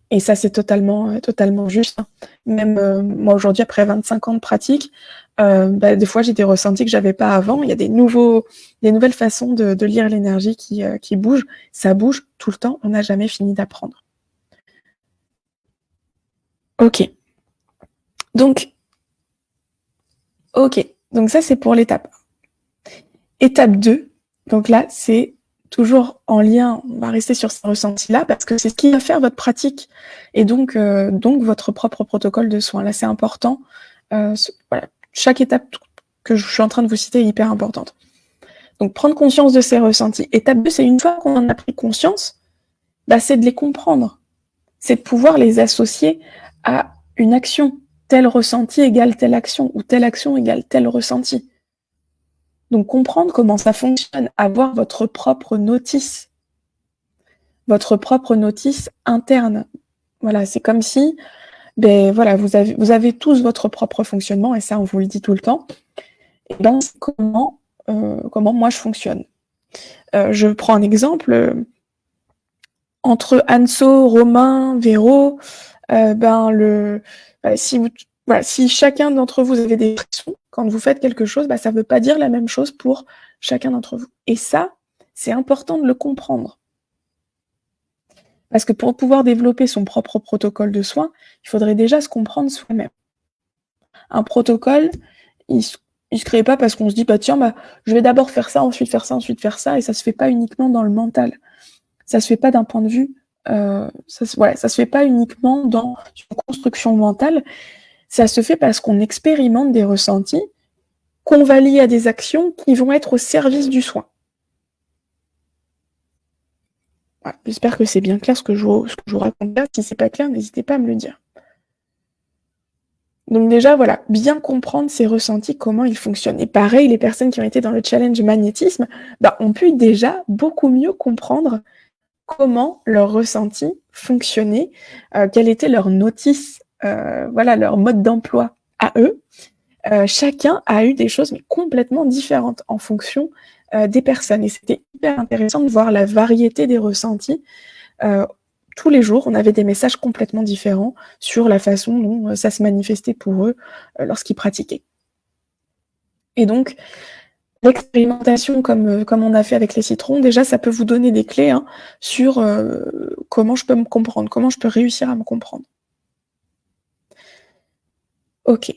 Et ça, c'est totalement juste. Hein. Même moi, aujourd'hui, après 25 ans de pratique, des fois, j'ai des ressentis que j'avais pas avant. Il y a des nouvelles façons de lire l'énergie qui bougent. Ça bouge tout le temps. On n'a jamais fini d'apprendre. Ok. Donc ça, c'est pour l'étape 1. Étape 2, donc là, c'est toujours en lien, on va rester sur ces ressentis-là, parce que c'est ce qui va faire votre pratique, et donc votre propre protocole de soins. Là, c'est important. Voilà. Chaque étape que je suis en train de vous citer est hyper importante. Donc, prendre conscience de ces ressentis. Étape 2, c'est une fois qu'on en a pris conscience, c'est de les comprendre. C'est de pouvoir les associer à une action. Tel ressenti égale telle action, ou telle action égale tel ressenti. Donc, comprendre comment ça fonctionne, avoir votre propre notice interne. Voilà, c'est comme si, voilà, vous avez tous votre propre fonctionnement, et ça, on vous le dit tout le temps. Et c'est comment moi je fonctionne. Je prends un exemple. Entre Anso, Romain, Véro, si chacun d'entre vous avez des frictions, quand vous faites quelque chose, ça ne veut pas dire la même chose pour chacun d'entre vous. Et ça, c'est important de le comprendre. Parce que pour pouvoir développer son propre protocole de soins, il faudrait déjà se comprendre soi-même. Un protocole, il se crée pas parce qu'on se dit, tiens, je vais d'abord faire ça, ensuite faire ça, ensuite faire ça, et ça se fait pas uniquement dans le mental. Ça se fait pas d'un point de vue, ça se fait pas uniquement dans une construction mentale, ça se fait parce qu'on expérimente des ressentis qu'on va lier à des actions qui vont être au service du soin. Voilà, j'espère que c'est bien clair ce que je vous raconte là. Si c'est pas clair, n'hésitez pas à me le dire. Donc déjà, voilà, bien comprendre ces ressentis, comment ils fonctionnent. Et pareil, les personnes qui ont été dans le challenge magnétisme, ont pu déjà beaucoup mieux comprendre comment leur ressenti fonctionnait, quelle était leur notice, leur mode d'emploi à eux. Chacun a eu des choses mais complètement différentes en fonction des personnes. Et c'était hyper intéressant de voir la variété des ressentis. Tous les jours, on avait des messages complètement différents sur la façon dont ça se manifestait pour eux lorsqu'ils pratiquaient. Et donc, l'expérimentation, comme on a fait avec les citrons, déjà, ça peut vous donner des clés sur comment je peux me comprendre, comment je peux réussir à me comprendre. Ok.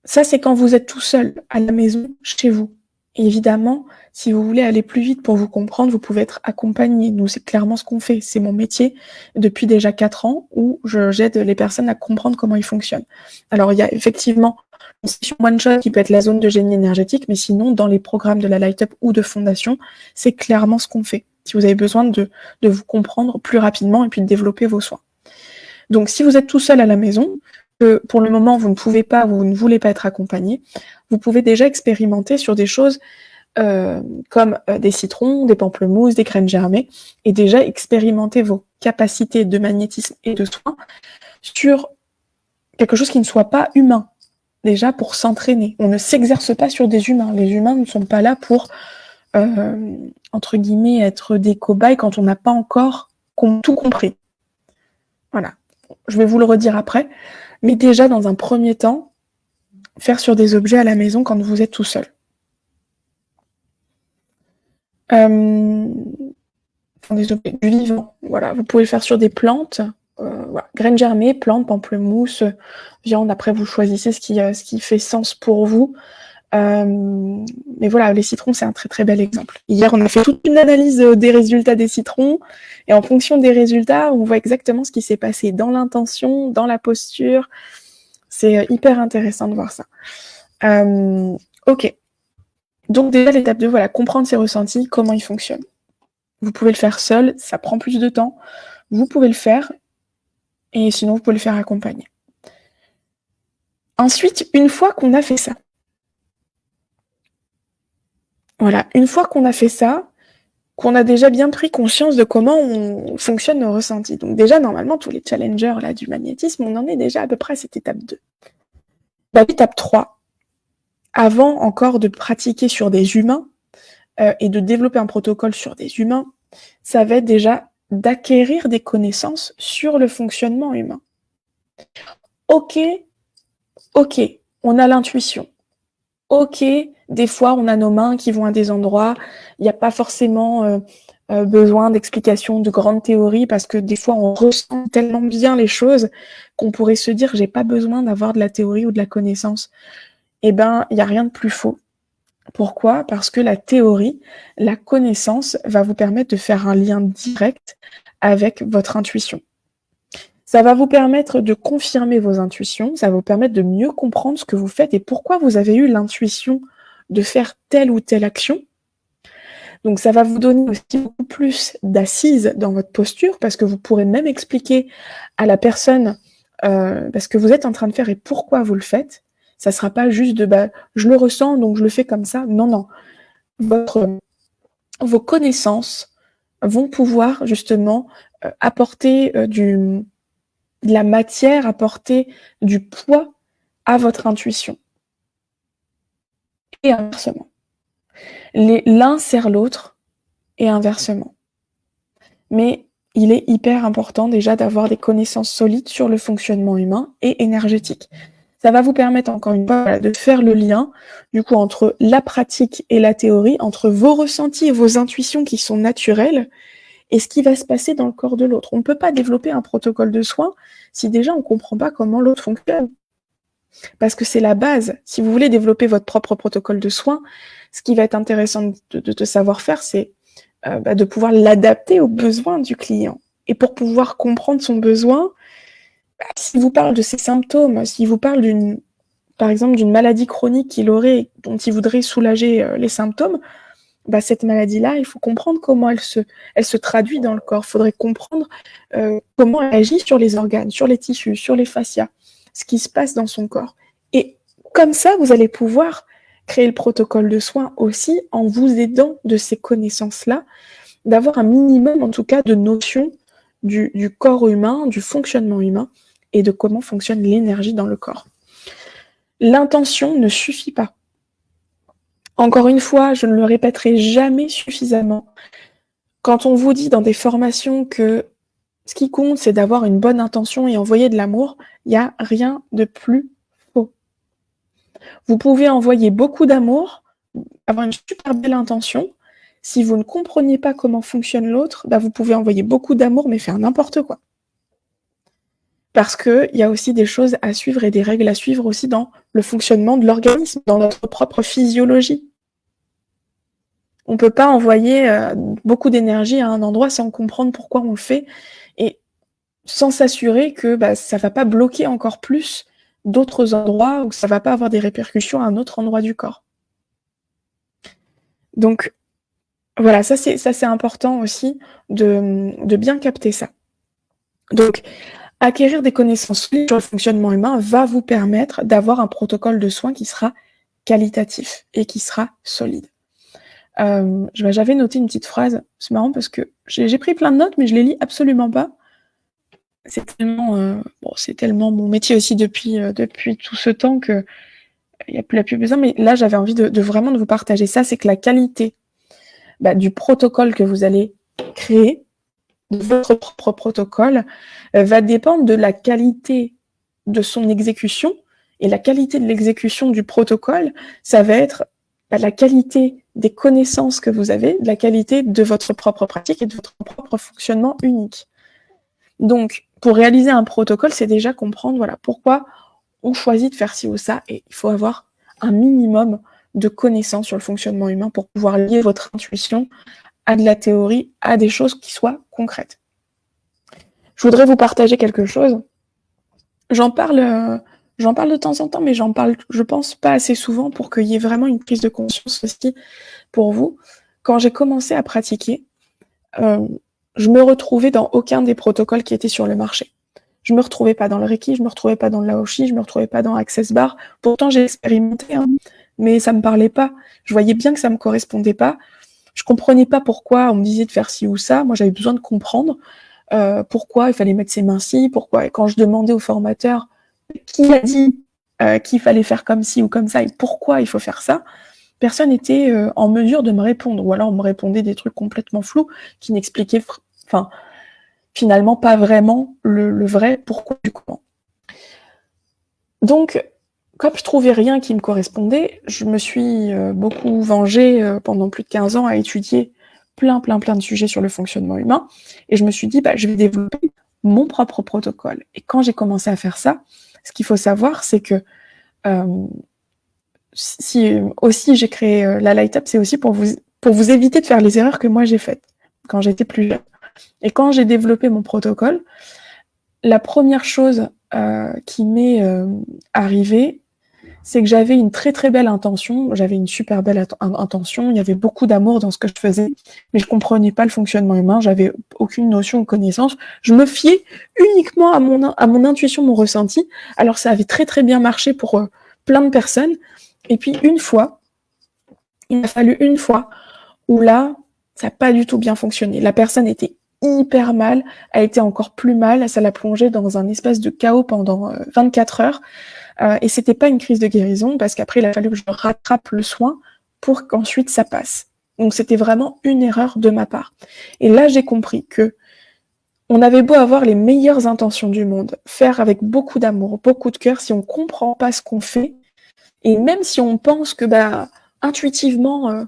Ça, c'est quand vous êtes tout seul à la maison, chez vous. Et évidemment, si vous voulez aller plus vite pour vous comprendre, vous pouvez être accompagné. Nous, c'est clairement ce qu'on fait. C'est mon métier depuis déjà 4 ans où j'aide les personnes à comprendre comment ils fonctionnent. Alors, il y a effectivement une session one-shot qui peut être la zone de génie énergétique, mais sinon, dans les programmes de la Light Up ou de fondation, c'est clairement ce qu'on fait. Si vous avez besoin de vous comprendre plus rapidement et puis de développer vos soins. Donc, si vous êtes tout seul à la maison, que pour le moment, vous ne pouvez pas, vous ne voulez pas être accompagné, vous pouvez déjà expérimenter sur des choses comme des citrons, des pamplemousses, des graines germées, et déjà expérimenter vos capacités de magnétisme et de soin sur quelque chose qui ne soit pas humain, déjà pour s'entraîner. On ne s'exerce pas sur des humains. Les humains ne sont pas là pour, entre guillemets, être des cobayes quand on n'a pas encore tout compris. Voilà. je vais vous le redire après, mais déjà, dans un premier temps, faire sur des objets à la maison quand vous êtes tout seul. Des objets du vivant, voilà. Vous pouvez le faire sur des plantes, voilà. Graines germées, plantes, pamplemousse, viande. Après, vous choisissez ce qui fait sens pour vous. Mais voilà, les citrons, c'est un très très bel exemple. Hier, on a fait toute une analyse des résultats des citrons, et en fonction des résultats, on voit exactement ce qui s'est passé dans l'intention, dans la posture. C'est hyper intéressant de voir ça. Ok. Donc déjà, l'étape 2, voilà, comprendre ses ressentis, comment ils fonctionnent. Vous pouvez le faire seul, ça prend plus de temps. Vous pouvez le faire, et sinon, vous pouvez le faire accompagner. Ensuite, une fois qu'on a fait ça, voilà, une fois qu'on a fait ça, qu'on a déjà bien pris conscience de comment fonctionnent nos ressentis. Donc déjà, normalement, tous les challengers là, du magnétisme, on en est déjà à peu près à cette étape 2. L'étape 3, avant encore de pratiquer sur des humains et de développer un protocole sur des humains, ça va être déjà d'acquérir des connaissances sur le fonctionnement humain. Ok, on a l'intuition. Ok, des fois, on a nos mains qui vont à des endroits, il n'y a pas forcément besoin d'explications, de grandes théories, parce que des fois, on ressent tellement bien les choses qu'on pourrait se dire, j'ai pas besoin d'avoir de la théorie ou de la connaissance. Eh ben, il n'y a rien de plus faux. Pourquoi ? Parce que la théorie, la connaissance va vous permettre de faire un lien direct avec votre intuition. Ça va vous permettre de confirmer vos intuitions, ça va vous permettre de mieux comprendre ce que vous faites et pourquoi vous avez eu l'intuition de faire telle ou telle action. Donc ça va vous donner aussi beaucoup plus d'assises dans votre posture, parce que vous pourrez même expliquer à la personne ce que vous êtes en train de faire et pourquoi vous le faites. Ça ne sera pas juste de je le ressens, donc je le fais comme ça. Non, non. Vos connaissances vont pouvoir justement apporter de la matière, apporter du poids à votre intuition. Et inversement. L'un sert l'autre et inversement. Mais il est hyper important déjà d'avoir des connaissances solides sur le fonctionnement humain et énergétique. Ça va vous permettre encore une fois de faire le lien du coup entre la pratique et la théorie, entre vos ressentis et vos intuitions qui sont naturelles et ce qui va se passer dans le corps de l'autre. On ne peut pas développer un protocole de soins si déjà on ne comprend pas comment l'autre fonctionne. Parce que c'est la base. Si vous voulez développer votre propre protocole de soins, ce qui va être intéressant de savoir faire, c'est de pouvoir l'adapter aux besoins du client. Et pour pouvoir comprendre son besoin, s'il vous parle de ses symptômes, s'il vous parle par exemple d'une maladie chronique qu'il aurait, dont il voudrait soulager les symptômes, cette maladie-là, il faut comprendre comment elle se traduit dans le corps. Il faudrait comprendre comment elle agit sur les organes, sur les tissus, sur les fascias, ce qui se passe dans son corps. Et comme ça, vous allez pouvoir créer le protocole de soins aussi en vous aidant de ces connaissances-là, d'avoir un minimum en tout cas de notion du corps humain, du fonctionnement humain et de comment fonctionne l'énergie dans le corps. L'intention ne suffit pas. Encore une fois, je ne le répéterai jamais suffisamment. Quand on vous dit dans des formations que ce qui compte, c'est d'avoir une bonne intention et envoyer de l'amour, il n'y a rien de plus faux. Vous pouvez envoyer beaucoup d'amour, avoir une super belle intention. Si vous ne compreniez pas comment fonctionne l'autre, vous pouvez envoyer beaucoup d'amour, mais faire n'importe quoi. Parce qu'il y a aussi des choses à suivre et des règles à suivre aussi dans le fonctionnement de l'organisme, dans notre propre physiologie. On ne peut pas envoyer beaucoup d'énergie à un endroit sans comprendre pourquoi on le fait et sans s'assurer que ça ne va pas bloquer encore plus d'autres endroits ou que ça ne va pas avoir des répercussions à un autre endroit du corps. Donc, voilà, ça c'est important aussi de bien capter ça. Donc, acquérir des connaissances sur le fonctionnement humain va vous permettre d'avoir un protocole de soins qui sera qualitatif et qui sera solide. J'avais noté une petite phrase, c'est marrant parce que j'ai pris plein de notes, mais je les lis absolument pas. C'est tellement mon métier aussi depuis tout ce temps que il n'y a plus besoin. Mais là, j'avais envie de vraiment de vous partager ça, c'est que la qualité du protocole que vous allez créer de votre propre protocole va dépendre de la qualité de son exécution. Et la qualité de l'exécution du protocole, ça va être la qualité des connaissances que vous avez, de la qualité de votre propre pratique et de votre propre fonctionnement unique. Donc, pour réaliser un protocole, c'est déjà comprendre pourquoi on choisit de faire ci ou ça, et il faut avoir un minimum de connaissances sur le fonctionnement humain pour pouvoir lier votre intuition à de la théorie, à des choses qui soient concrètes. Je voudrais vous partager quelque chose. J'en parle de temps en temps, mais j'en parle, je pense, pas assez souvent pour qu'il y ait vraiment une prise de conscience aussi pour vous. Quand j'ai commencé à pratiquer, je me retrouvais dans aucun des protocoles qui étaient sur le marché. Je me retrouvais pas dans le Reiki, je me retrouvais pas dans le Laoshi, je me retrouvais pas dans Access Bar. Pourtant, j'ai expérimenté, mais ça me parlait pas. Je voyais bien que ça me correspondait pas. Je comprenais pas pourquoi on me disait de faire ci ou ça. Moi, j'avais besoin de comprendre pourquoi il fallait mettre ses mains ci, pourquoi. Et quand je demandais au formateur qui a dit qu'il fallait faire comme ci ou comme ça et pourquoi il faut faire ça, personne n'était en mesure de me répondre. Ou alors on me répondait des trucs complètement flous qui n'expliquaient finalement pas vraiment le vrai pourquoi du comment. Donc, comme je trouvais rien qui me correspondait, je me suis beaucoup vengée pendant plus de 15 ans à étudier plein de sujets sur le fonctionnement humain. Et je me suis dit, je vais développer mon propre protocole. Et quand j'ai commencé à faire ça, ce qu'il faut savoir, c'est que si aussi j'ai créé la Light Up, c'est aussi pour vous éviter de faire les erreurs que moi j'ai faites quand j'étais plus jeune. Et quand j'ai développé mon protocole, la première chose qui m'est arrivée, c'est que j'avais une très belle intention, j'avais une super belle intention, il y avait beaucoup d'amour dans ce que je faisais, mais je comprenais pas le fonctionnement humain, j'avais aucune notion ou connaissance, je me fiais uniquement à mon intuition, mon ressenti. Alors ça avait très bien marché pour plein de personnes, et puis il m'a fallu une fois où là, ça n'a pas du tout bien fonctionné. La personne était hyper mal, a été encore plus mal, ça l'a plongée dans un espèce de chaos pendant 24 heures. Et c'était pas une crise de guérison, parce qu'après, il a fallu que je rattrape le soin pour qu'ensuite ça passe. Donc c'était vraiment une erreur de ma part. Et là, j'ai compris que on avait beau avoir les meilleures intentions du monde, faire avec beaucoup d'amour, beaucoup de cœur, si on comprend pas ce qu'on fait, et même si on pense que intuitivement,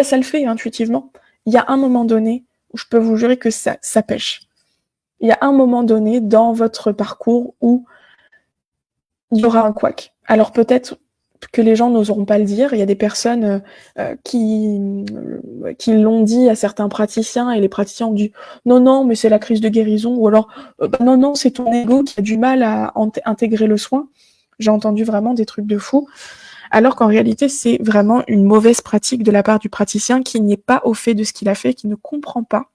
ça le fait intuitivement, il y a un moment donné où je peux vous jurer que ça pêche. Il y a un moment donné dans votre parcours où il y aura un couac. Alors peut-être que les gens n'oseront pas le dire. Il y a des personnes qui l'ont dit à certains praticiens, et les praticiens ont dit non, mais c'est la crise de guérison, ou alors non, c'est ton ego qui a du mal à intégrer le soin. J'ai entendu vraiment des trucs de fou. Alors qu'en réalité, c'est vraiment une mauvaise pratique de la part du praticien qui n'est pas au fait de ce qu'il a fait, qui ne comprend pas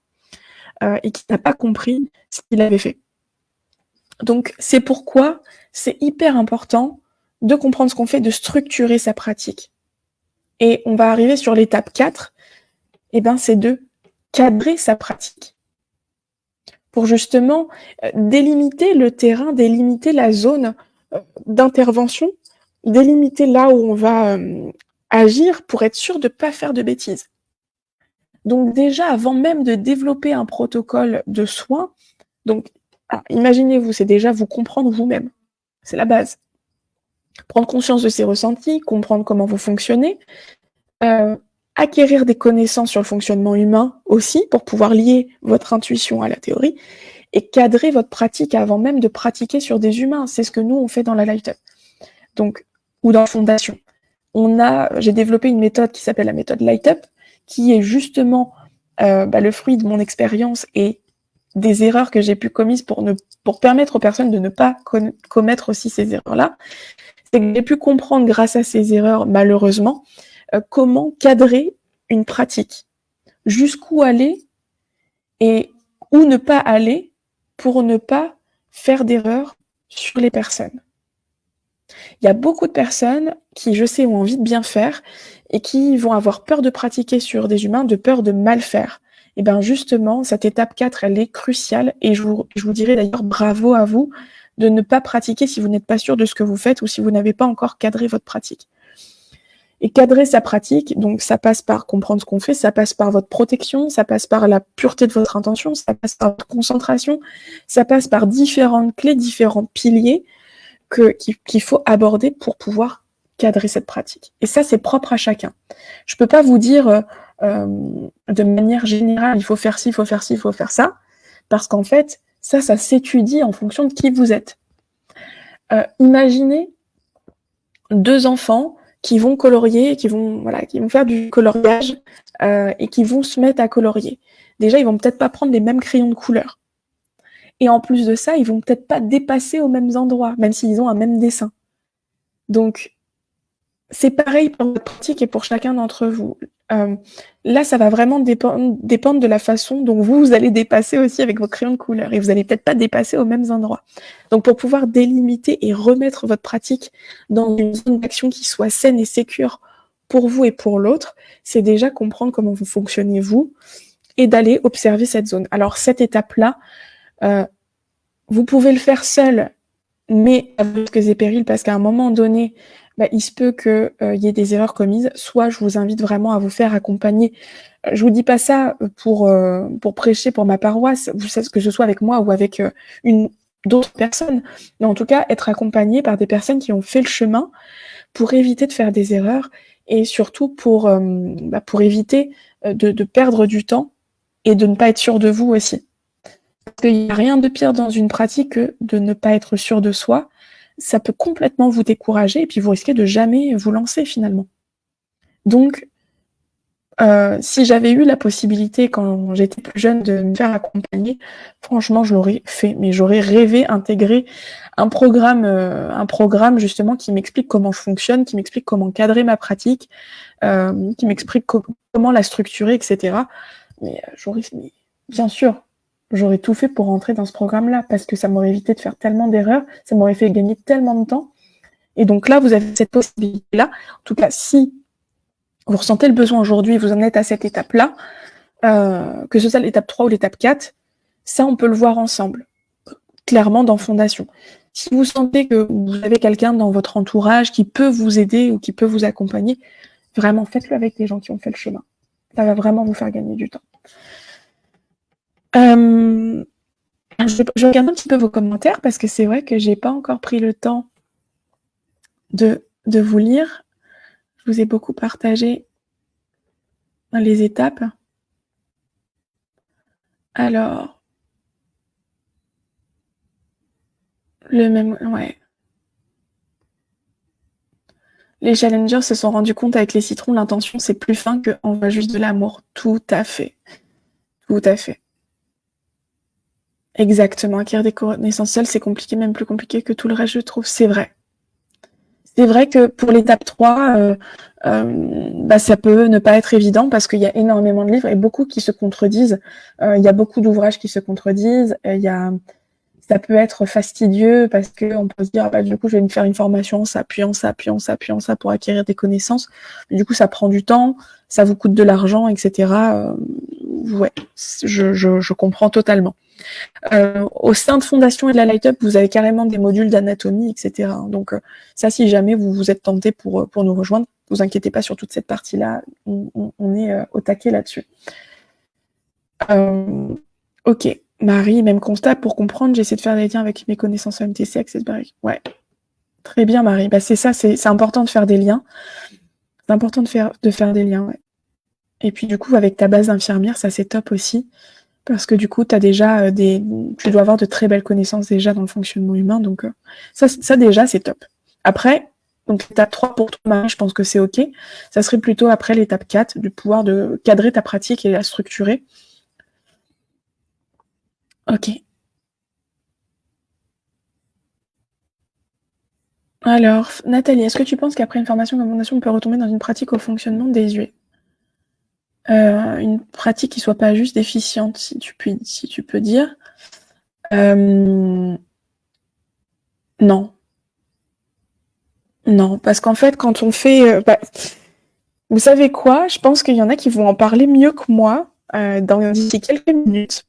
et qui n'a pas compris ce qu'il avait fait. Donc, c'est pourquoi c'est hyper important de comprendre ce qu'on fait, de structurer sa pratique. Et on va arriver sur l'étape 4, c'est de cadrer sa pratique. Pour justement délimiter le terrain, délimiter la zone d'intervention, délimiter là où on va agir pour être sûr de ne pas faire de bêtises. Donc déjà, avant même de développer un protocole de soins, donc imaginez-vous, c'est déjà vous comprendre vous-même. C'est la base. Prendre conscience de ses ressentis, comprendre comment vous fonctionnez, acquérir des connaissances sur le fonctionnement humain aussi, pour pouvoir lier votre intuition à la théorie, et cadrer votre pratique avant même de pratiquer sur des humains. C'est ce que nous, on fait dans la Light Up. Donc, ou dans la Fondation. J'ai développé une méthode qui s'appelle la méthode Light Up, qui est justement le fruit de mon expérience et des erreurs que j'ai pu commises pour permettre aux personnes de ne pas commettre aussi ces erreurs-là. C'est que j'ai pu comprendre grâce à ces erreurs, malheureusement, comment cadrer une pratique, jusqu'où aller et où ne pas aller pour ne pas faire d'erreurs sur les personnes. Il y a beaucoup de personnes qui, je sais, ont envie de bien faire et qui vont avoir peur de pratiquer sur des humains, de peur de mal faire. Et justement, cette étape 4, elle est cruciale, et je vous dirais d'ailleurs bravo à vous de ne pas pratiquer si vous n'êtes pas sûr de ce que vous faites ou si vous n'avez pas encore cadré votre pratique. Et cadrer sa pratique, donc ça passe par comprendre ce qu'on fait, ça passe par votre protection, ça passe par la pureté de votre intention, ça passe par votre concentration, ça passe par différentes clés, différents piliers qu'il faut aborder pour pouvoir cadrer cette pratique. Et ça, c'est propre à chacun. Je peux pas vous dire de manière générale, il faut faire ci, il faut faire ci, il faut faire ça, parce qu'en fait, ça s'étudie en fonction de qui vous êtes. Imaginez 2 enfants qui vont colorier, qui vont faire du coloriage et qui vont se mettre à colorier. Déjà, ils vont peut-être pas prendre les mêmes crayons de couleur. Et en plus de ça, ils vont peut-être pas dépasser aux mêmes endroits, même s'ils ont un même dessin. Donc, c'est pareil pour votre pratique et pour chacun d'entre vous. Là, ça va vraiment dépendre de la façon dont vous allez dépasser aussi avec vos crayons de couleur. Et vous allez peut-être pas dépasser aux mêmes endroits. Donc, pour pouvoir délimiter et remettre votre pratique dans une zone d'action qui soit saine et sécure pour vous et pour l'autre, c'est déjà comprendre comment vous fonctionnez vous et d'aller observer cette zone. Alors, cette étape-là, vous pouvez le faire seul, mais à risques et périls, parce qu'à un moment donné, il se peut qu'il y ait des erreurs commises. Soit je vous invite vraiment à vous faire accompagner. Je vous dis pas ça pour prêcher pour ma paroisse, que ce soit avec moi ou avec d'autres personnes, mais en tout cas être accompagné par des personnes qui ont fait le chemin pour éviter de faire des erreurs et surtout pour éviter de perdre du temps et de ne pas être sûr de vous aussi. Parce qu'il n'y a rien de pire dans une pratique que de ne pas être sûr de soi. Ça peut complètement vous décourager et puis vous risquez de jamais vous lancer finalement. Donc, si j'avais eu la possibilité quand j'étais plus jeune de me faire accompagner, franchement, je l'aurais fait. Mais j'aurais rêvé intégrer un programme justement qui m'explique comment je fonctionne, qui m'explique comment cadrer ma pratique, qui m'explique comment la structurer, etc. Mais bien sûr, j'aurais tout fait pour rentrer dans ce programme-là, parce que ça m'aurait évité de faire tellement d'erreurs, ça m'aurait fait gagner tellement de temps. Et donc là, vous avez cette possibilité-là. En tout cas, si vous ressentez le besoin aujourd'hui, vous en êtes à cette étape-là, que ce soit l'étape 3 ou l'étape 4, ça, on peut le voir ensemble, clairement dans Fondation. Si vous sentez que vous avez quelqu'un dans votre entourage qui peut vous aider ou qui peut vous accompagner, vraiment, faites-le avec des gens qui ont fait le chemin. Ça va vraiment vous faire gagner du temps. Je regarde un petit peu vos commentaires parce que c'est vrai que j'ai pas encore pris le temps de vous lire. Je vous ai beaucoup partagé les étapes. Alors, ouais. Les challengers se sont rendus compte avec les citrons, l'intention c'est plus fin que on voit juste de l'amour. Tout à fait. Tout à fait. Exactement. Acquérir des connaissances seules, c'est compliqué, même plus compliqué que tout le reste, je trouve. C'est vrai. C'est vrai que pour l'étape 3, ça peut ne pas être évident parce qu'il y a énormément de livres et beaucoup qui se contredisent. Il y a beaucoup d'ouvrages qui se contredisent. Ça peut être fastidieux parce qu'on peut se dire du coup je vais me faire une formation en ça, puis en ça, puis en ça, puis en ça pour acquérir des connaissances. Mais du coup ça prend du temps, ça vous coûte de l'argent, etc. Ouais, je comprends totalement. Au sein de Fondation et de la Light Up, vous avez carrément des modules d'anatomie, etc. Donc ça, si jamais vous êtes tenté pour nous rejoindre, vous inquiétez pas sur toute cette partie-là, on est au taquet là-dessus. Ok, Marie, même constat, pour comprendre, j'essaie de faire des liens avec mes connaissances en MTC, Access-Barrick. Ouais, très bien Marie, c'est ça, c'est important de faire des liens. C'est important de faire des liens, ouais. Et puis du coup, avec ta base d'infirmière, ça c'est top aussi. Parce que du coup, tu dois avoir de très belles connaissances déjà dans le fonctionnement humain. Donc ça déjà, c'est top. Après, donc l'étape 3 pour toi, Marie, je pense que c'est OK. Ça serait plutôt après l'étape 4, de pouvoir de cadrer ta pratique et la structurer. OK. Alors, Nathalie, est-ce que tu penses qu'après une formation comme Fondation, on peut retomber dans une pratique au fonctionnement désuet ? Une pratique qui soit pas juste déficiente, si tu peux dire. Non. Non, parce qu'en fait, quand on fait... vous savez quoi ? Je pense qu'il y en a qui vont en parler mieux que moi d'ici quelques minutes.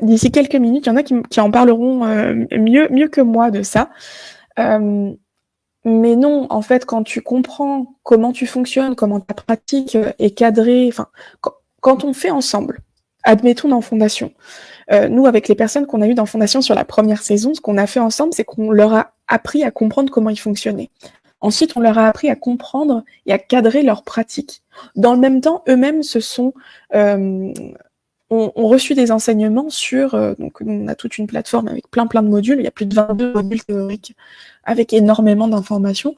D'ici quelques minutes, il y en a qui en parleront mieux que moi de ça. Mais non, en fait, quand tu comprends comment tu fonctionnes, comment ta pratique est cadrée, enfin, quand on fait ensemble, admettons dans Fondation, nous, avec les personnes qu'on a eues dans Fondation sur la première saison, ce qu'on a fait ensemble, c'est qu'on leur a appris à comprendre comment ils fonctionnaient. Ensuite, on leur a appris à comprendre et à cadrer leur pratique. Dans le même temps, eux-mêmes ont reçu des enseignements sur, donc on a toute une plateforme avec plein de modules, il y a plus de 22 modules théoriques avec énormément d'informations.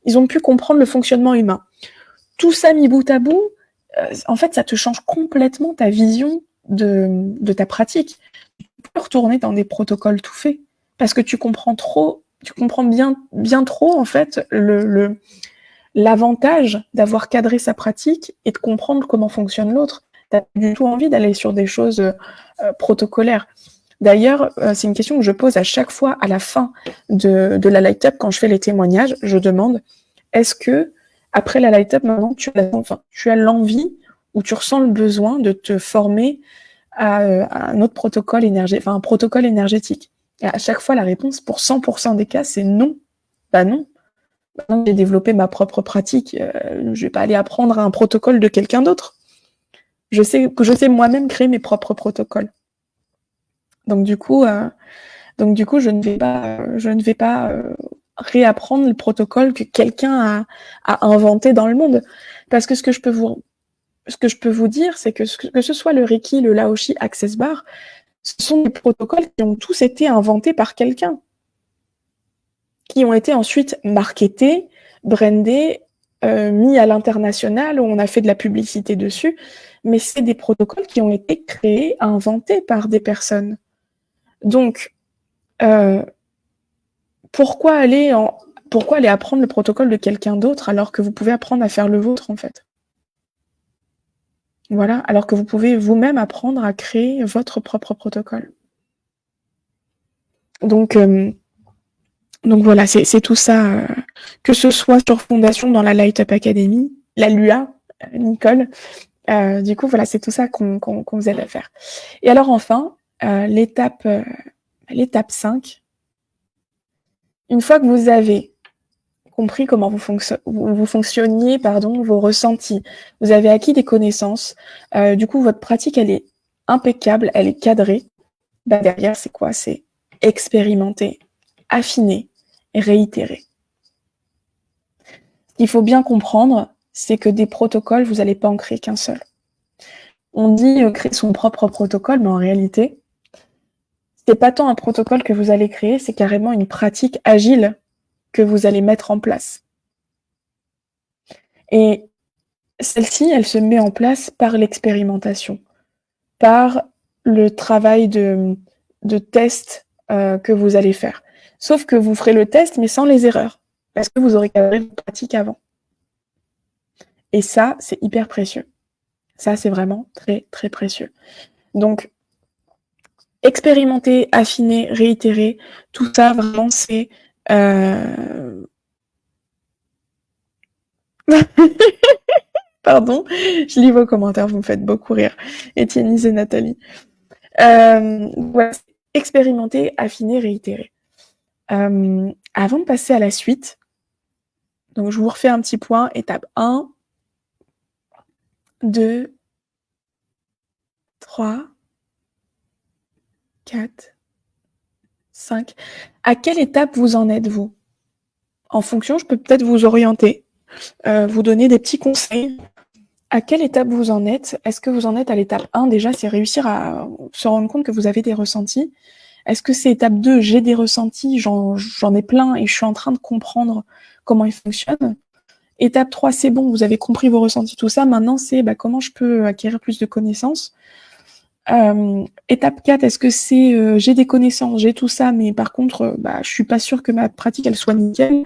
Ils ont pu comprendre le fonctionnement humain. Tout ça mis bout à bout, en fait, ça te change complètement ta vision de ta pratique. Tu peux retourner dans des protocoles tout faits parce que tu comprends bien trop, en fait, l'avantage d'avoir cadré sa pratique et de comprendre comment fonctionne l'autre. Tu n'as pas du tout envie d'aller sur des choses protocolaires. D'ailleurs, c'est une question que je pose à chaque fois à la fin de la Light Up quand je fais les témoignages. Je demande, est-ce que après la Light Up, maintenant, tu as l'envie ou tu ressens le besoin de te former à un autre protocole énergétique, enfin un protocole énergétique? Et à chaque fois, la réponse, pour 100% des cas, c'est non. Bah non. Maintenant que j'ai développé ma propre pratique, je vais pas aller apprendre un protocole de quelqu'un d'autre. Je sais moi-même créer mes propres protocoles. Donc du coup, je ne vais pas réapprendre le protocole que quelqu'un a inventé dans le monde. Parce que ce que je peux vous dire, c'est que ce soit le Reiki, le Laoshi, Access Bar, ce sont des protocoles qui ont tous été inventés par quelqu'un, qui ont été ensuite marketés, brandés, mis à l'international, où on a fait de la publicité dessus, mais c'est des protocoles qui ont été créés, inventés par des personnes. Donc, pourquoi aller apprendre le protocole de quelqu'un d'autre alors que vous pouvez apprendre à faire le vôtre, en fait? Voilà, alors que vous pouvez vous-même apprendre à créer votre propre protocole. Donc voilà, c'est tout ça, que ce soit sur Fondation, dans la Light Up Academy, la LUA, Nicole. Du coup, voilà, c'est tout ça qu'on vous aide à faire. Et alors enfin, l'étape 5, une fois que vous avez compris comment vous fonctionniez, vos ressentis, vous avez acquis des connaissances, du coup, votre pratique, elle est impeccable, elle est cadrée. Bah, derrière, c'est quoi? C'est expérimenter, affiner et réitérer. Ce qu'il faut bien comprendre, c'est que des protocoles, vous n'allez pas en créer qu'un seul. On dit créer son propre protocole, mais en réalité, c'est pas tant un protocole que vous allez créer, c'est carrément une pratique agile que vous allez mettre en place. Et celle-ci, elle se met en place par l'expérimentation, par le travail de test que vous allez faire. Sauf que vous ferez le test, mais sans les erreurs, parce que vous aurez cadré votre pratique avant. Et ça, c'est hyper précieux. Ça, c'est vraiment très, très précieux. Donc, expérimenter, affiner, réitérer, tout ça, vraiment, c'est... Pardon, je lis vos commentaires, vous me faites beaucoup rire. Étienne et Nathalie. Voilà, expérimenter, affiner, réitérer. Avant de passer à la suite, donc je vous refais un petit point, étape 1, 2, 3, 4, 5. À quelle étape vous en êtes, vous? En fonction, je peux peut-être vous orienter, vous donner des petits conseils. À quelle étape vous en êtes? Est-ce que vous en êtes à l'étape 1, déjà, c'est réussir à se rendre compte que vous avez des ressentis? Est-ce que c'est étape 2, j'ai des ressentis, j'en ai plein et je suis en train de comprendre comment ils fonctionnent? Étape 3, c'est bon, vous avez compris vos ressentis, tout ça. Maintenant, c'est comment je peux acquérir plus de connaissances? Étape 4, est-ce que c'est j'ai des connaissances, j'ai tout ça, mais par contre, je suis pas sûre que ma pratique, elle soit nickel,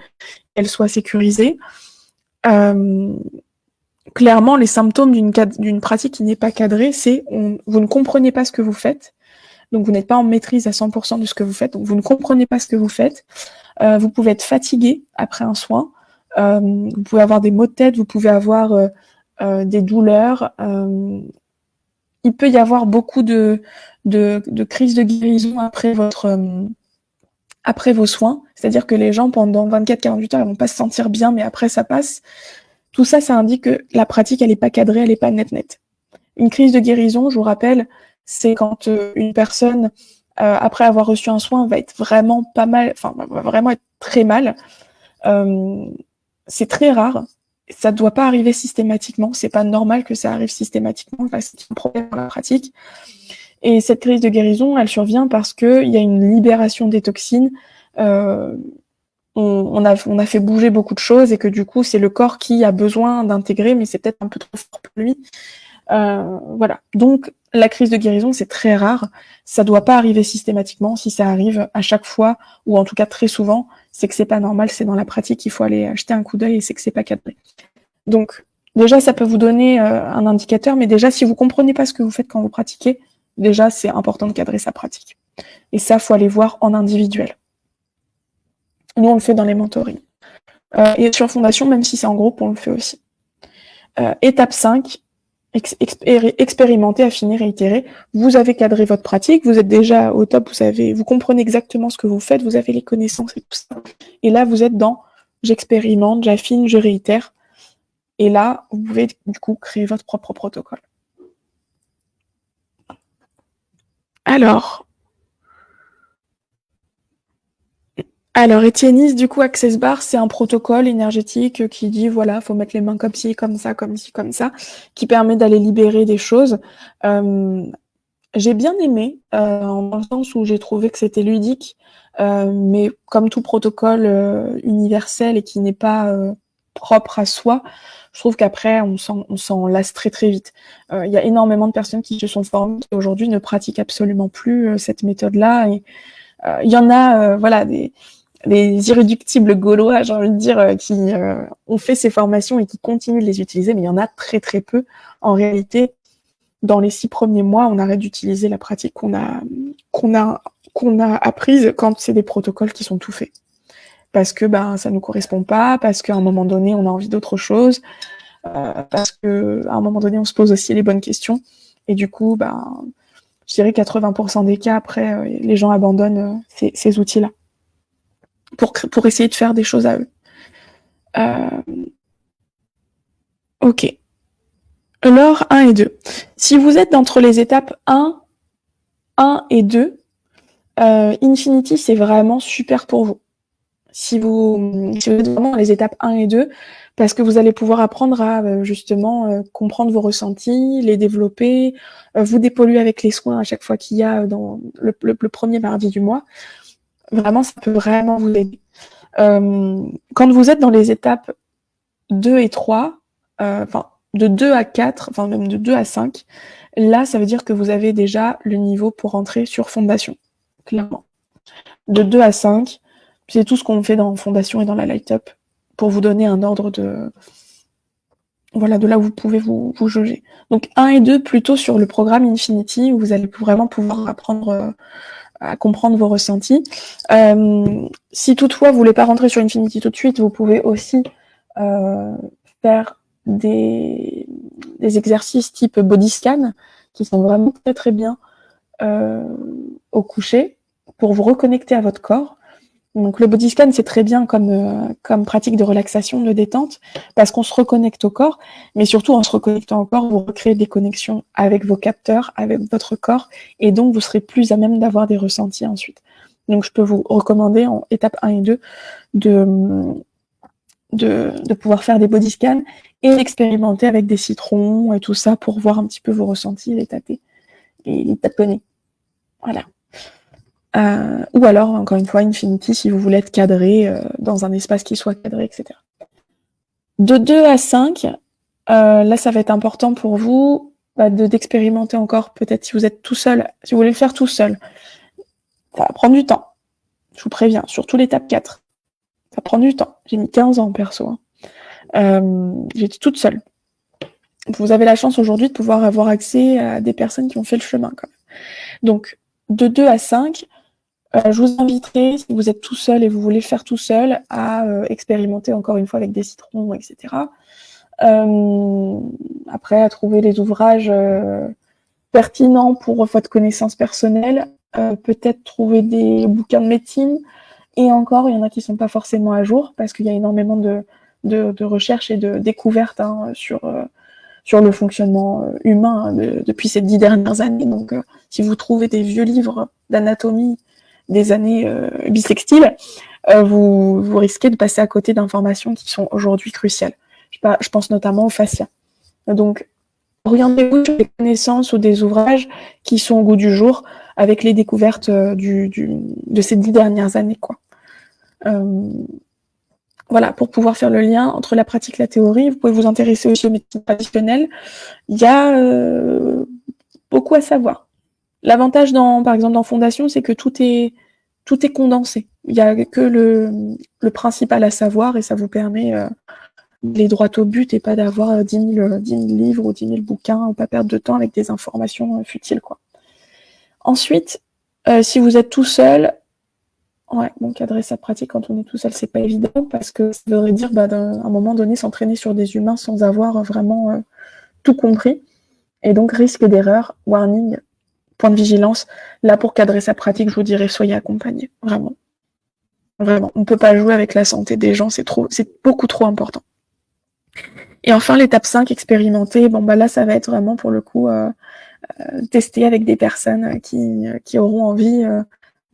elle soit sécurisée. Clairement, les symptômes d'une pratique qui n'est pas cadrée, c'est vous ne comprenez pas ce que vous faites, donc vous n'êtes pas en maîtrise à 100% de ce que vous faites, donc vous ne comprenez pas ce que vous faites. Vous pouvez être fatigué après un soin, vous pouvez avoir des maux de tête, vous pouvez avoir des douleurs. Il peut y avoir beaucoup de crises de guérison après après vos soins, c'est-à-dire que les gens, pendant 24-48 heures, ils vont pas se sentir bien, mais après, ça passe. Tout ça, ça indique que la pratique, elle est pas cadrée, elle est pas nette. Une crise de guérison, je vous rappelle, c'est quand une personne, après avoir reçu un soin, va être vraiment pas mal, enfin, va vraiment être très mal. C'est très rare. Ça ne doit pas arriver systématiquement. C'est pas normal que ça arrive systématiquement. Enfin, c'est un problème dans la pratique. Et cette crise de guérison, elle survient parce qu'il y a une libération des toxines. On a fait bouger beaucoup de choses et que du coup, c'est le corps qui a besoin d'intégrer, mais c'est peut-être un peu trop fort pour lui. Voilà. Donc, la crise de guérison, c'est très rare. Ça doit pas arriver systématiquement. Si ça arrive à chaque fois, ou en tout cas très souvent, c'est que c'est pas normal, c'est dans la pratique, il faut aller jeter un coup d'œil et c'est que c'est pas cadré. Donc, déjà, ça peut vous donner un indicateur, mais déjà, si vous comprenez pas ce que vous faites quand vous pratiquez, déjà, c'est important de cadrer sa pratique. Et ça, faut aller voir en individuel. Nous, on le fait dans les mentorings. Et sur Fondation, même si c'est en groupe, on le fait aussi. Étape 5, expérimenter, affiner, réitérer. Vous avez cadré votre pratique, vous êtes déjà au top, vous comprenez exactement ce que vous faites, vous avez les connaissances et tout ça. Et là, vous êtes dans j'expérimente, j'affine, je réitère. Et là, vous pouvez du coup créer votre propre protocole. Alors, Etienne's, du coup, Access Bar, c'est un protocole énergétique qui dit, voilà, faut mettre les mains comme ci, comme ça, comme ci, comme ça, qui permet d'aller libérer des choses. J'ai bien aimé, dans le sens où j'ai trouvé que c'était ludique, mais comme tout protocole universel et qui n'est pas propre à soi, je trouve qu'après, on s'en lasse très très vite. Il y a énormément de personnes qui se sont formées qui aujourd'hui ne pratiquent absolument plus cette méthode-là. Et il y en a, voilà, des irréductibles gaulois, j'ai envie de dire, qui ont fait ces formations et qui continuent de les utiliser, mais il y en a très très peu. En réalité, dans les 6 premiers mois, on arrête d'utiliser la pratique qu'on a apprise quand c'est des protocoles qui sont tout faits. Parce que ça nous correspond pas, parce qu'à un moment donné, on a envie d'autre chose, parce qu'à un moment donné, on se pose aussi les bonnes questions. Et du coup, je dirais 80% des cas, après, les gens abandonnent ces outils-là pour essayer de faire des choses à eux. Ok. Alors, 1 et 2. Si vous êtes entre les étapes 1 et 2, Infinity, c'est vraiment super pour vous. Si vous êtes vraiment dans les étapes 1 et 2, parce que vous allez pouvoir apprendre à justement comprendre vos ressentis, les développer, vous dépolluer avec les soins à chaque fois qu'il y a dans le premier mardi du mois. Vraiment, ça peut vraiment vous aider. Quand vous êtes dans les étapes 2 et 3, de 2 à 4, enfin même de 2 à 5, là, ça veut dire que vous avez déjà le niveau pour rentrer sur Fondation, clairement. De 2 à 5, c'est tout ce qu'on fait dans Fondation et dans la Light Up, pour vous donner un ordre de là où vous pouvez vous jauger. Donc 1 et 2, plutôt sur le programme Infinity, où vous allez vraiment pouvoir apprendre à comprendre vos ressentis. Si toutefois vous voulez pas rentrer sur Infinity tout de suite, vous pouvez aussi faire des exercices type body scan qui sont vraiment très très bien au coucher pour vous reconnecter à votre corps. Donc le body scan, c'est très bien comme pratique de relaxation, de détente, parce qu'on se reconnecte au corps, mais surtout en se reconnectant au corps, vous recréez des connexions avec vos capteurs, avec votre corps, et donc vous serez plus à même d'avoir des ressentis ensuite. Donc je peux vous recommander en étape 1 et 2 de pouvoir faire des body scans et d'expérimenter avec des citrons et tout ça pour voir un petit peu vos ressentis, les tâter et les taponner. Voilà. Ou alors, encore une fois, Infinity, si vous voulez être cadré dans un espace qui soit cadré, etc. De 2 à 5, là, ça va être important pour vous d'expérimenter encore, peut-être si vous êtes tout seul, si vous voulez le faire tout seul. Ça va prendre du temps, je vous préviens, surtout l'étape 4. Ça prend du temps. J'ai mis 15 ans, perso. J'étais toute seule. Vous avez la chance aujourd'hui de pouvoir avoir accès à des personnes qui ont fait le chemin, quand même. Donc, de 2 à 5, je vous inviterai, si vous êtes tout seul et vous voulez le faire tout seul, à expérimenter encore une fois avec des citrons, etc. Après, à trouver les ouvrages pertinents pour votre connaissance personnelle. Peut-être trouver des bouquins de médecine, Et encore, il y en a qui sont pas forcément à jour parce qu'il y a énormément de recherches et de découvertes sur le fonctionnement humain depuis ces 10 dernières années. Donc, si vous trouvez des vieux livres d'anatomie des années bissextiles, vous risquez de passer à côté d'informations qui sont aujourd'hui cruciales. Je pense notamment au fascia. Donc, orientez-vous sur des connaissances ou des ouvrages qui sont au goût du jour avec les découvertes de ces 10 dernières années, quoi. Voilà, pour pouvoir faire le lien entre la pratique et la théorie, vous pouvez vous intéresser aussi aux médecines traditionnelles. Il y a beaucoup à savoir. L'avantage, par exemple, dans Fondation, c'est que tout est condensé. Il n'y a que le principal à savoir et ça vous permet d'aller droit au but et pas d'avoir 10 000 livres ou 10 000 bouquins ou pas perdre de temps avec des informations futiles, quoi. Ensuite, si vous êtes tout seul, ouais, bon, cadrer sa pratique quand on est tout seul, c'est pas évident parce que ça voudrait dire, à un moment donné, s'entraîner sur des humains sans avoir vraiment tout compris. Et donc, risque d'erreur, warning, point de vigilance. Là, pour cadrer sa pratique, je vous dirais, soyez accompagné. Vraiment. Vraiment. On peut pas jouer avec la santé des gens, c'est beaucoup trop important. Et enfin, l'étape 5, expérimenter. Bon, là, ça va être vraiment, pour le coup, tester avec des personnes qui auront envie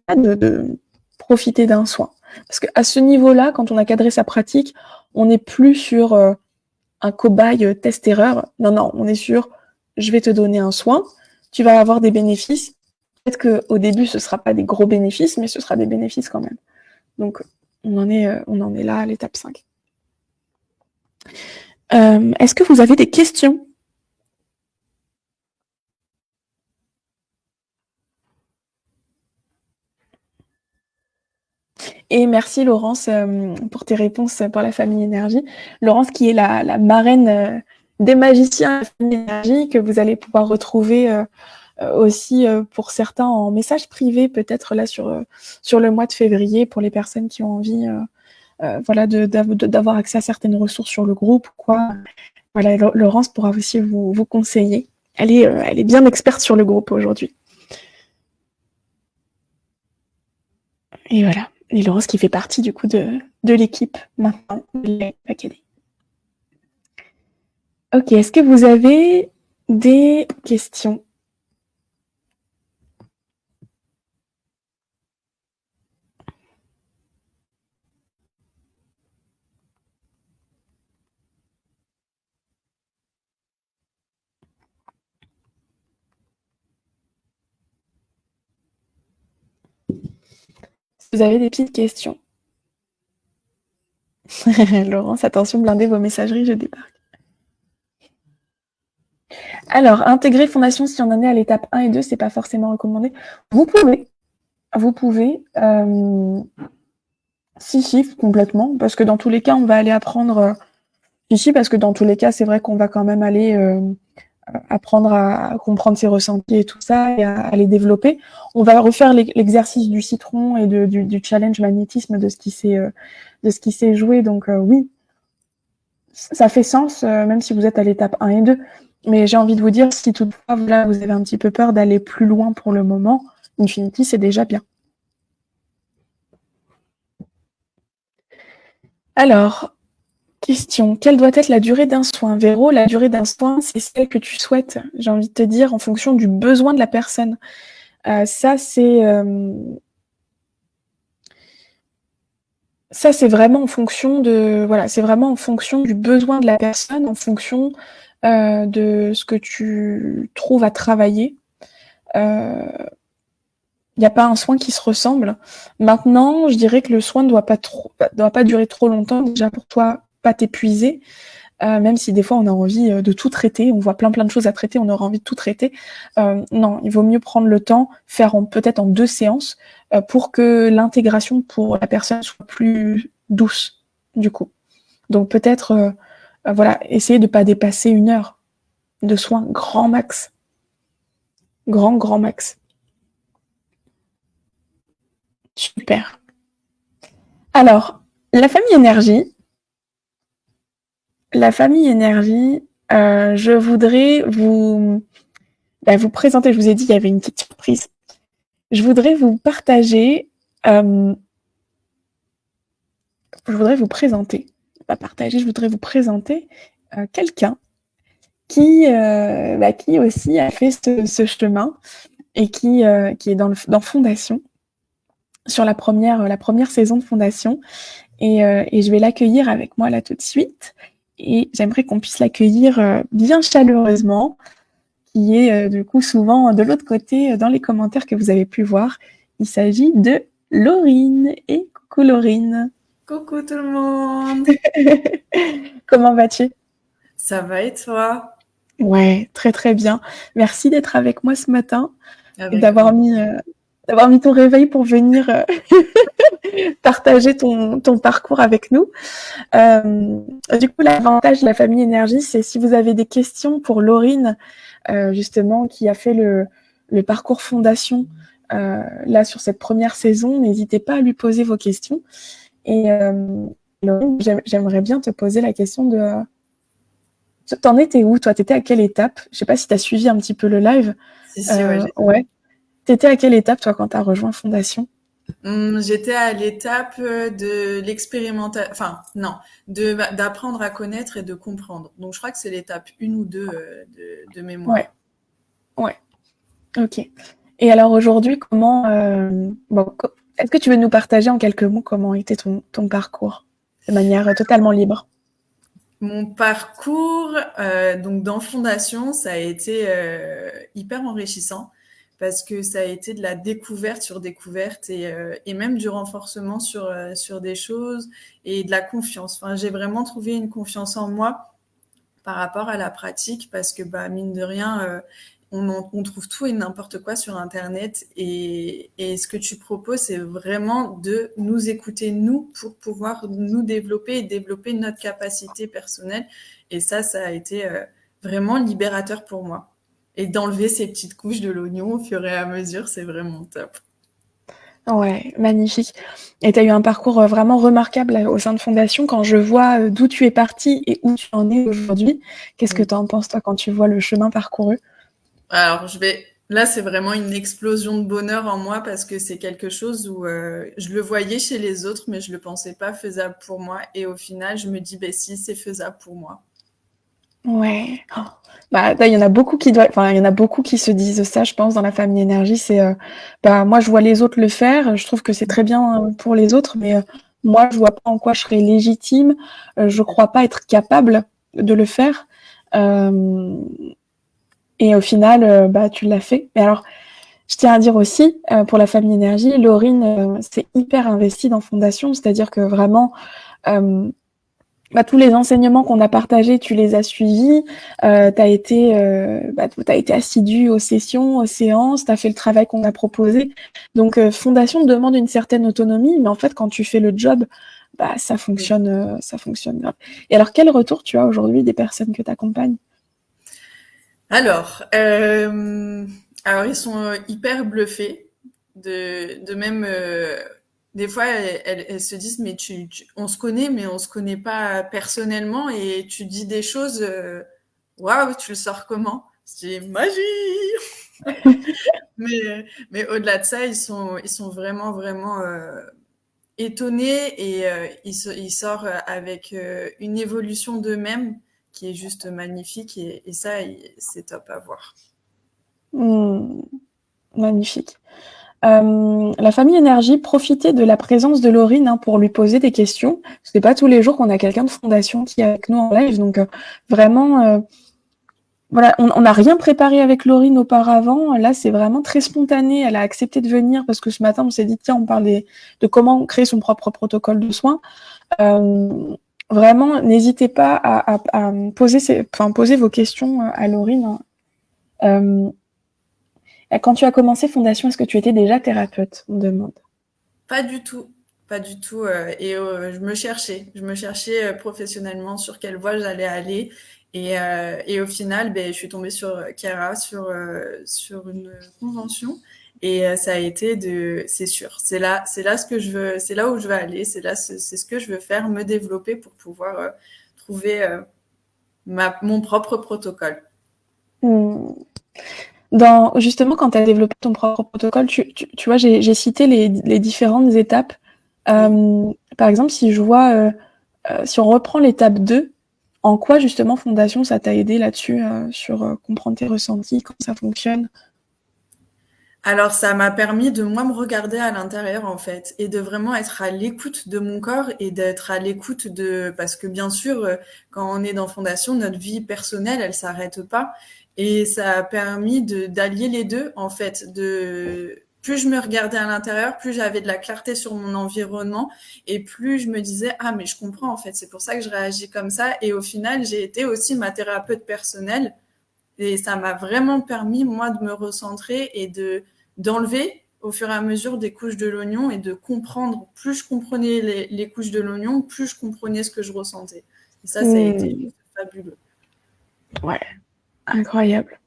de profiter d'un soin. Parce qu'à ce niveau-là, quand on a cadré sa pratique, on n'est plus sur un cobaye test-erreur. Non, on est sur je vais te donner un soin, tu vas avoir des bénéfices. Peut-être qu'au début, ce ne sera pas des gros bénéfices, mais ce sera des bénéfices quand même. Donc, on en est là à l'étape 5. Est-ce que vous avez des questions ? Et merci Laurence pour tes réponses pour la famille énergie. Laurence qui est la marraine des magiciens de la famille énergie que vous allez pouvoir retrouver aussi pour certains en message privé peut-être là sur le mois de février pour les personnes qui ont envie d'avoir accès à certaines ressources sur le groupe ou quoi. Voilà, Laurence pourra aussi vous conseiller. Elle est bien experte sur le groupe aujourd'hui. Et voilà. Et Laurence qui fait partie du coup de l'équipe maintenant de l'Académie. Ok, est-ce que vous avez des questions ? Vous avez des petites questions ? Laurence, attention, blindez vos messageries, je débarque. Alors, intégrer Fondation si on en est à l'étape 1 et 2, c'est pas forcément recommandé. Vous pouvez. Si, complètement. Parce que dans tous les cas, on va aller apprendre. Parce que dans tous les cas, c'est vrai qu'on va quand même aller apprendre à comprendre ses ressentis et tout ça, et à les développer. On va refaire l'exercice du citron et du challenge magnétisme de ce qui s'est joué. Donc oui, ça fait sens, même si vous êtes à l'étape 1 et 2. Mais j'ai envie de vous dire, si toutefois vous avez un petit peu peur d'aller plus loin pour le moment, Infinity, c'est déjà bien. Alors, question. Quelle doit être la durée d'un soin ? Véro, la durée d'un soin, c'est celle que tu souhaites, j'ai envie de te dire, en fonction du besoin de la personne. Ça, c'est vraiment en fonction c'est vraiment en fonction du besoin de la personne, en fonction de ce que tu trouves à travailler. Il n'y a pas un soin qui se ressemble. Maintenant, je dirais que le soin ne doit pas durer trop longtemps, déjà pour toi, pas t'épuiser, même si des fois on a envie de tout traiter, on voit plein de choses à traiter, on aura envie de tout traiter. Non, il vaut mieux prendre le temps, faire peut-être en 2 séances, pour que l'intégration pour la personne soit plus douce, du coup. Donc peut-être, essayer de ne pas dépasser 1 heure de soins, grand max. Grand max. Super. Alors, la famille énergie, je voudrais vous présenter, je vous ai dit, il y avait une petite surprise. Je voudrais vous partager je voudrais vous présenter, pas partager, je voudrais vous présenter quelqu'un qui aussi a fait ce chemin et qui est dans Fondation, sur la première saison de Fondation. Et je vais l'accueillir avec moi là tout de suite. Et j'aimerais qu'on puisse l'accueillir bien chaleureusement, qui est du coup souvent de l'autre côté dans les commentaires que vous avez pu voir. Il s'agit de Laurine. Et coucou Laurine. Coucou tout le monde. Comment vas-tu? Ça va et toi? Ouais, très très bien. Merci d'être avec moi ce matin et Avec d'avoir mis ton réveil pour venir partager ton parcours avec nous. Du coup, l'avantage de la famille énergie, c'est si vous avez des questions pour Laurine, justement, qui a fait le parcours fondation là sur cette première saison, n'hésitez pas à lui poser vos questions. Et Laurine, j'aimerais bien te poser la question de t'en étais où, toi? T'étais à quelle étape? Je sais pas si t'as suivi un petit peu le live. Si, ouais. Ouais. T'étais à quelle étape, toi, quand t'as rejoint Fondation? J'étais à l'étape de l'expérimentation, enfin non, d'apprendre à connaître et de comprendre. Donc je crois que c'est l'étape 1 ou 2 de mémoire. Ouais. Ok. Et alors aujourd'hui, comment est-ce que tu veux nous partager en quelques mots comment était ton parcours de manière totalement libre? Mon parcours, donc dans Fondation, ça a été hyper enrichissant parce que ça a été de la découverte sur découverte et même du renforcement sur des choses et de la confiance. Enfin, j'ai vraiment trouvé une confiance en moi par rapport à la pratique parce que, mine de rien, on trouve tout et n'importe quoi sur Internet et ce que tu proposes, c'est vraiment de nous écouter, nous, pour pouvoir nous développer et développer notre capacité personnelle. Et ça a été vraiment libérateur pour moi. Et d'enlever ces petites couches de l'oignon au fur et à mesure, c'est vraiment top. Ouais, magnifique. Et tu as eu un parcours vraiment remarquable au sein de Fondation. Quand je vois d'où tu es partie et où tu en es aujourd'hui, qu'est-ce que tu en penses, toi, quand tu vois le chemin parcouru? Alors, là, c'est vraiment une explosion de bonheur en moi parce que c'est quelque chose où je le voyais chez les autres, mais je le pensais pas faisable pour moi. Et au final, je me dis, si, c'est faisable pour moi. Ouais. Oh. Il y en a beaucoup il y en a beaucoup qui se disent ça, je pense, dans la famille énergie. C'est, moi, je vois les autres le faire. Je trouve que c'est très bien pour les autres, mais moi, je vois pas en quoi je serais légitime. Je crois pas être capable de le faire. Et au final, tu l'as fait. Mais alors, je tiens à dire aussi, pour la famille énergie, Laurine s'est hyper investie dans Fondation, c'est-à-dire que vraiment, tous les enseignements qu'on a partagés, tu les as suivis, t'as été assidue aux sessions, aux séances, t'as fait le travail qu'on a proposé. Donc, Fondation demande une certaine autonomie, mais en fait, quand tu fais le job, ça fonctionne grave. Et alors, quel retour tu as aujourd'hui des personnes que tu accompagnes? Alors, ils sont hyper bluffés de même. Des fois, elles se disent, mais on se connaît, mais on se connaît pas personnellement, et tu dis des choses. Waouh, tu le sors comment? C'est magie. mais au-delà de ça, ils sont vraiment vraiment étonnés et ils sortent avec une évolution d'eux-mêmes qui est juste magnifique et ça, c'est top à voir. Magnifique. La famille énergie profitait de la présence de Laurine pour lui poser des questions. C'est pas tous les jours qu'on a quelqu'un de Fondation qui est avec nous en live, donc vraiment, voilà, on n'a rien préparé avec Laurine auparavant. Là, c'est vraiment très spontané. Elle a accepté de venir parce que ce matin, on s'est dit tiens, on parle de comment créer son propre protocole de soins. Vraiment, n'hésitez pas à poser vos questions à Laurine. Quand tu as commencé Fondation, est-ce que tu étais déjà thérapeute? On demande. Pas du tout. Et je me cherchais professionnellement sur quelle voie j'allais aller. Et au final, je suis tombée sur Chiara, sur une convention. Et ça a été c'est sûr. C'est là ce que je veux, c'est là où je veux aller. C'est ce que je veux faire, me développer pour pouvoir trouver mon propre protocole. Justement, quand tu as développé ton propre protocole, tu vois, j'ai cité les différentes étapes. par exemple, si je vois, si on reprend l'étape 2, en quoi justement Fondation, ça t'a aidé là-dessus, sur comprendre tes ressentis, comment ça fonctionne? Alors, ça m'a permis de moi me regarder à l'intérieur, en fait, et de vraiment être à l'écoute de mon corps et d'être à l'écoute de... Parce que bien sûr, quand on est dans Fondation, notre vie personnelle, elle s'arrête pas. Et ça a permis d'allier les deux, en fait. Plus je me regardais à l'intérieur, plus j'avais de la clarté sur mon environnement et plus je me disais, ah, mais je comprends, en fait, c'est pour ça que je réagis comme ça. Et au final, j'ai été aussi ma thérapeute personnelle. Et ça m'a vraiment permis, moi, de me recentrer et d'enlever au fur et à mesure des couches de l'oignon et de comprendre. Plus je comprenais les couches de l'oignon, plus je comprenais ce que je ressentais. Et ça a été Mmh. fabuleux. Ouais, incroyable.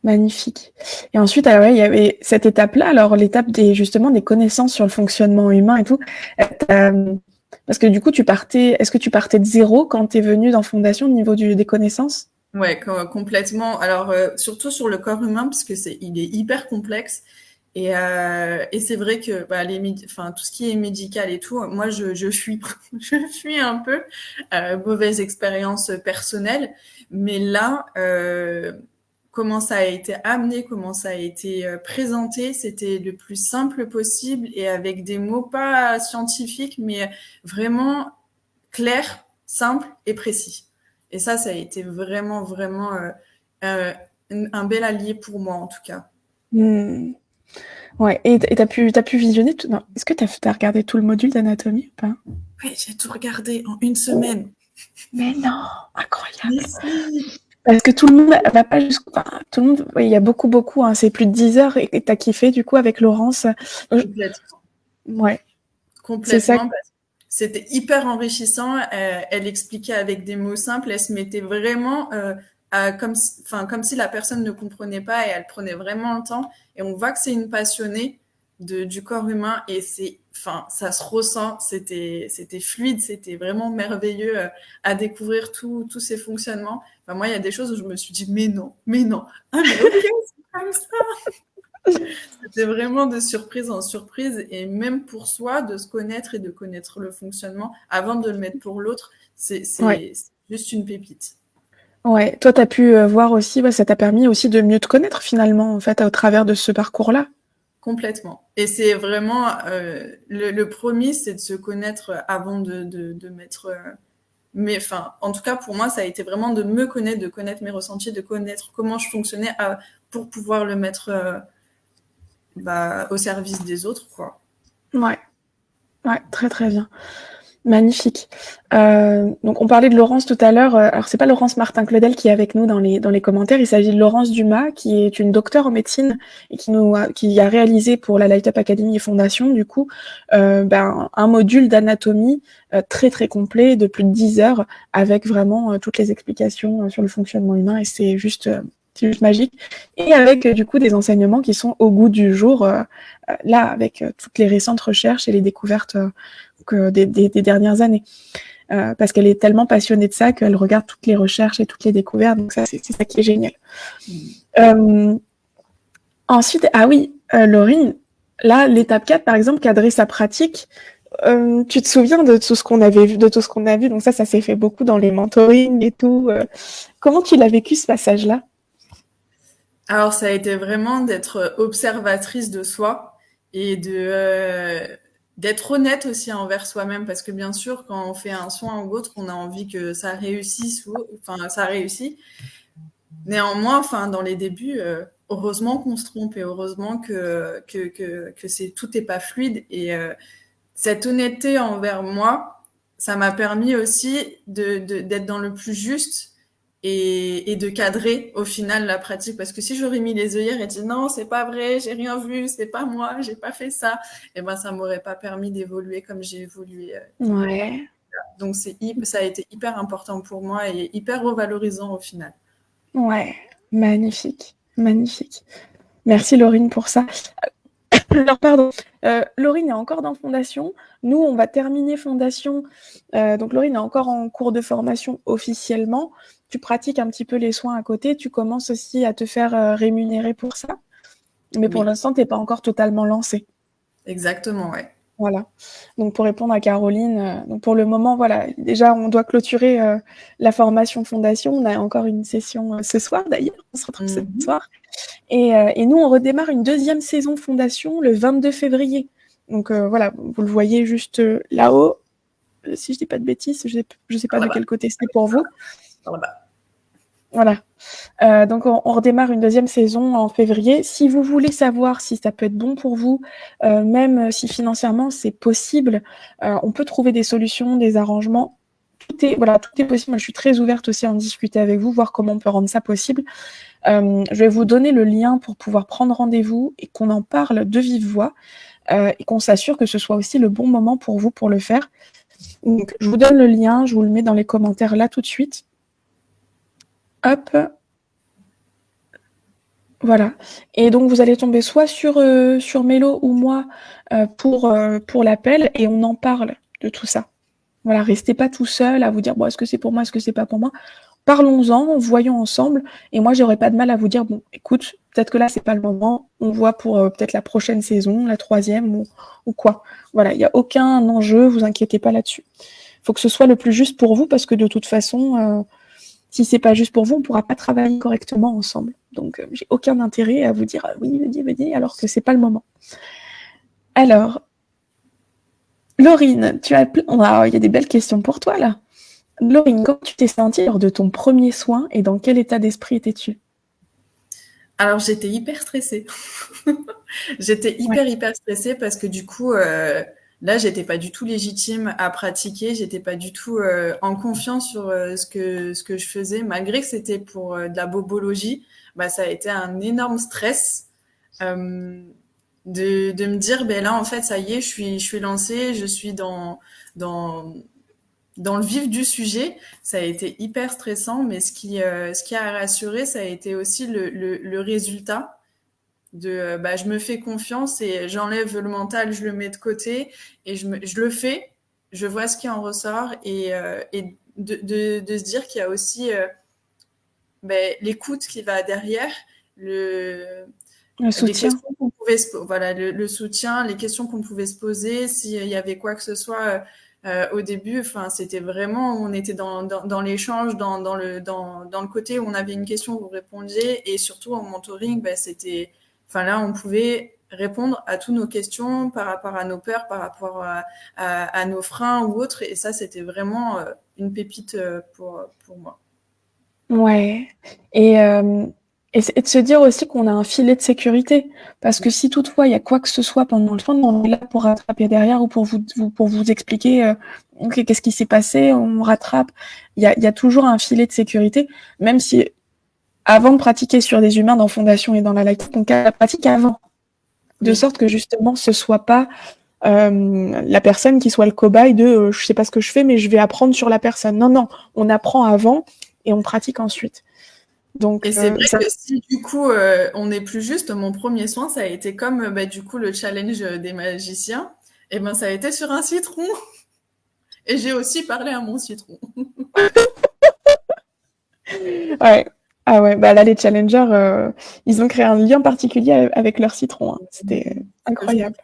Magnifique. Et ensuite, alors ouais, il y avait cette étape-là, alors l'étape justement des connaissances sur le fonctionnement humain et tout. Parce que du coup, est-ce que tu partais de zéro quand tu es venu dans Fondation au niveau des connaissances? Ouais, complètement. Alors, surtout sur le corps humain, parce que il est hyper complexe. Et c'est vrai que bah, enfin, tout ce qui est médical et tout, moi, je fuis. Je fuis un peu. Mauvaise expérience personnelle. Mais là, comment ça a été amené, comment ça a été présenté, c'était le plus simple possible et avec des mots pas scientifiques, mais vraiment clairs, simples et précis. Et ça a été vraiment, vraiment un bel allié pour moi, en tout cas. Mmh. Ouais, et t'as pu visionner tout... Non, est-ce que t'as regardé tout le module d'anatomie ou pas? Oui, j'ai tout regardé en une semaine. Mais non, Mais incroyable. si. Parce que tout le monde va pas jusqu'au... Enfin, tout le monde, ouais, il y a beaucoup, beaucoup, hein, c'est plus de 10 heures et t'as kiffé du coup avec Laurence. Complètement. Ouais, c'est ça. Complètement. C'était hyper enrichissant. Elle expliquait avec des mots simples. Elle se mettait vraiment comme si la personne ne comprenait pas et elle prenait vraiment le temps. Et on voit que c'est une passionnée du corps humain et ça se ressent. C'était fluide, c'était vraiment merveilleux à découvrir tous ces fonctionnements. Enfin, moi, il y a des choses où je me suis dit, mais non, mais non. Ah, mais ok, c'est comme ça. C'était vraiment de surprise en surprise et même pour soi, de se connaître et de connaître le fonctionnement avant de le mettre pour l'autre, c'est Ouais, juste une pépite. ouais. Toi, t'as pu voir aussi, ouais, ça t'a permis aussi de mieux te connaître finalement, en fait, au travers de ce parcours-là. Complètement. Et c'est vraiment le premier, c'est de se connaître avant de mettre. Mais enfin, en tout cas, pour moi, ça a été vraiment de me connaître, de connaître mes ressentis, de connaître comment je fonctionnais pour pouvoir le mettre au service des autres, quoi. Ouais, ouais, très très bien. Magnifique. Donc on parlait de Laurence tout à l'heure. Alors c'est pas Laurence Martin-Claudel qui est avec nous dans les commentaires. Il s'agit de Laurence Dumas, qui est une docteure en médecine et qui a réalisé pour la Light Up Academy et Fondation du coup un module d'anatomie très très complet de plus de 10 heures avec vraiment toutes les explications sur le fonctionnement humain et c'est juste magique. Et avec du coup des enseignements qui sont au goût du jour là avec toutes les récentes recherches et les découvertes des dernières années. Parce qu'elle est tellement passionnée de ça qu'elle regarde toutes les recherches et toutes les découvertes. Donc ça, c'est ça qui est génial. Ensuite, ah oui, Laurine, là, l'étape 4, par exemple, cadrer sa pratique, tu te souviens de tout ce qu'on avait vu, de tout ce qu'on a vu. Donc ça s'est fait beaucoup dans les mentorings et tout. Comment tu l'as vécu, ce passage-là? Alors, ça a été vraiment d'être observatrice de soi et d'être honnête aussi envers soi-même parce que bien sûr, quand on fait un soin ou autre, on a envie que ça réussisse enfin, ça réussit. Néanmoins, enfin, dans les débuts, heureusement qu'on se trompe et heureusement que tout n'est pas fluide et cette honnêteté envers moi, ça m'a permis aussi d'être dans le plus juste et de cadrer au final la pratique. Parce que si j'aurais mis les œillères et dit non, c'est pas vrai, j'ai rien vu, c'est pas moi, j'ai pas fait ça, et ben ça m'aurait pas permis d'évoluer comme j'ai évolué. Ouais, Donc ça a été hyper important pour moi et hyper revalorisant au final. ouais, magnifique, magnifique. Merci Laurine pour ça. Alors, pardon, Laurine est encore dans Fondation. Nous, on va terminer Fondation. Donc, Laurine est encore en cours de formation officiellement. Tu pratiques un petit peu les soins à côté. Tu commences aussi à te faire rémunérer pour ça. Mais pour Oui, l'instant, tu n'es pas encore totalement lancée. exactement, ouais. Voilà. Donc pour répondre à Caroline, donc pour le moment, voilà, déjà on doit clôturer la formation fondation. On a encore une session ce soir d'ailleurs, on se retrouve ce soir. Et nous, on redémarre une deuxième saison fondation le 22 février. Donc voilà, vous le voyez juste là-haut. Si je dis pas de bêtises, je sais pas de quel côté c'est pour vous. Voilà. Donc on redémarre une deuxième saison en février. Si vous voulez savoir si ça peut être bon pour vous, même si financièrement c'est possible, on peut trouver des solutions, des arrangements. Tout est possible. Moi, je suis très ouverte aussi à en discuter avec vous, voir comment on peut rendre ça possible. Je vais vous donner le lien pour pouvoir prendre rendez-vous et qu'on en parle de vive voix et qu'on s'assure que ce soit aussi le bon moment pour vous pour le faire. Donc, je vous donne le lien, je vous le mets dans les commentaires là tout de suite. Hop. Voilà. Et donc, vous allez tomber soit sur Mélo ou moi pour l'appel et on en parle de tout ça. Voilà, restez pas tout seul à vous dire, bon, est-ce que c'est pour moi, est-ce que c'est pas pour moi? Parlons-en, voyons ensemble. Et moi, j'aurais pas de mal à vous dire, bon, écoute, peut-être que là, c'est pas le moment. On voit pour peut-être la prochaine saison, la 3e ou quoi. Voilà, il n'y a aucun enjeu, vous inquiétez pas là-dessus. Il faut que ce soit le plus juste pour vous parce que de toute façon, si c'est pas juste pour vous, on pourra pas travailler correctement ensemble. Donc, j'ai aucun intérêt à vous dire, oui, venez, alors que c'est pas le moment. Alors, Laurine, il y a des belles questions pour toi, là. Laurine, comment tu t'es sentie lors de ton premier soin et dans quel état d'esprit étais-tu? Alors, j'étais hyper stressée. J'étais hyper stressée parce que du coup, là, j'étais pas du tout légitime à pratiquer. J'étais pas du tout en confiance sur ce que je faisais. Malgré que c'était pour de la bobologie, ça a été un énorme stress de me dire, ben là, en fait, ça y est, je suis lancée, je suis dans le vif du sujet. Ça a été hyper stressant, mais ce qui a rassuré, ça a été aussi le résultat de je me fais confiance et j'enlève le mental, je le mets de côté et je le fais, je vois ce qui en ressort et de se dire qu'il y a aussi l'écoute qui va derrière, le soutien. les questions qu'on pouvait le soutien, les questions qu'on pouvait se poser, s'il y avait quoi que ce soit au début, c'était vraiment, on était dans l'échange, dans le côté où on avait une question, vous répondiez, et surtout en mentoring, c'était, là, on pouvait répondre à toutes nos questions par rapport à nos peurs, par rapport à nos freins ou autres, et ça, c'était vraiment une pépite pour moi. Ouais, et de se dire aussi qu'on a un filet de sécurité, parce que si toutefois il y a quoi que ce soit pendant le soin, on est là pour rattraper derrière ou pour vous expliquer ok, qu'est-ce qui s'est passé, on rattrape. Il y a toujours un filet de sécurité, même si avant de pratiquer sur des humains dans Fondation et dans la lactique, on la pratique avant, de sorte que justement ce soit pas la personne qui soit le cobaye de je sais pas ce que je fais mais je vais apprendre sur la personne. Non, on apprend avant et on pratique ensuite. Donc, et c'est vrai que si du coup on n'est plus juste, mon premier soin ça a été comme du coup le challenge des magiciens, et ça a été sur un citron et j'ai aussi parlé à mon citron. Ouais. Ah ouais, là les challengers ils ont créé un lien particulier avec leur citron, hein. C'était incroyable.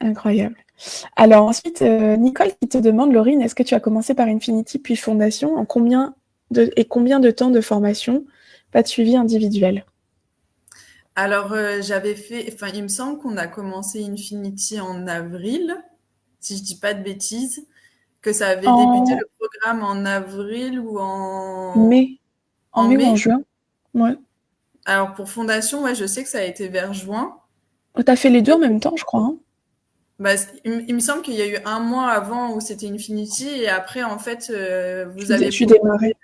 Incroyable. Alors ensuite, Nicole qui te demande, Laurine, est-ce que tu as commencé par Infinity puis Fondation, combien de temps de formation, pas de suivi individuel? Alors j'avais fait, il me semble qu'on a commencé Infinity en avril, si je dis pas de bêtises, que ça avait débuté le programme en avril ou en mai. En mai ou en juin. Ouais. Alors pour Fondation, je sais que ça a été vers juin. T'as fait les deux en même temps, je crois, hein. Il me semble qu'il y a eu un mois avant où c'était Infinity et après, en fait, vous avez démarré.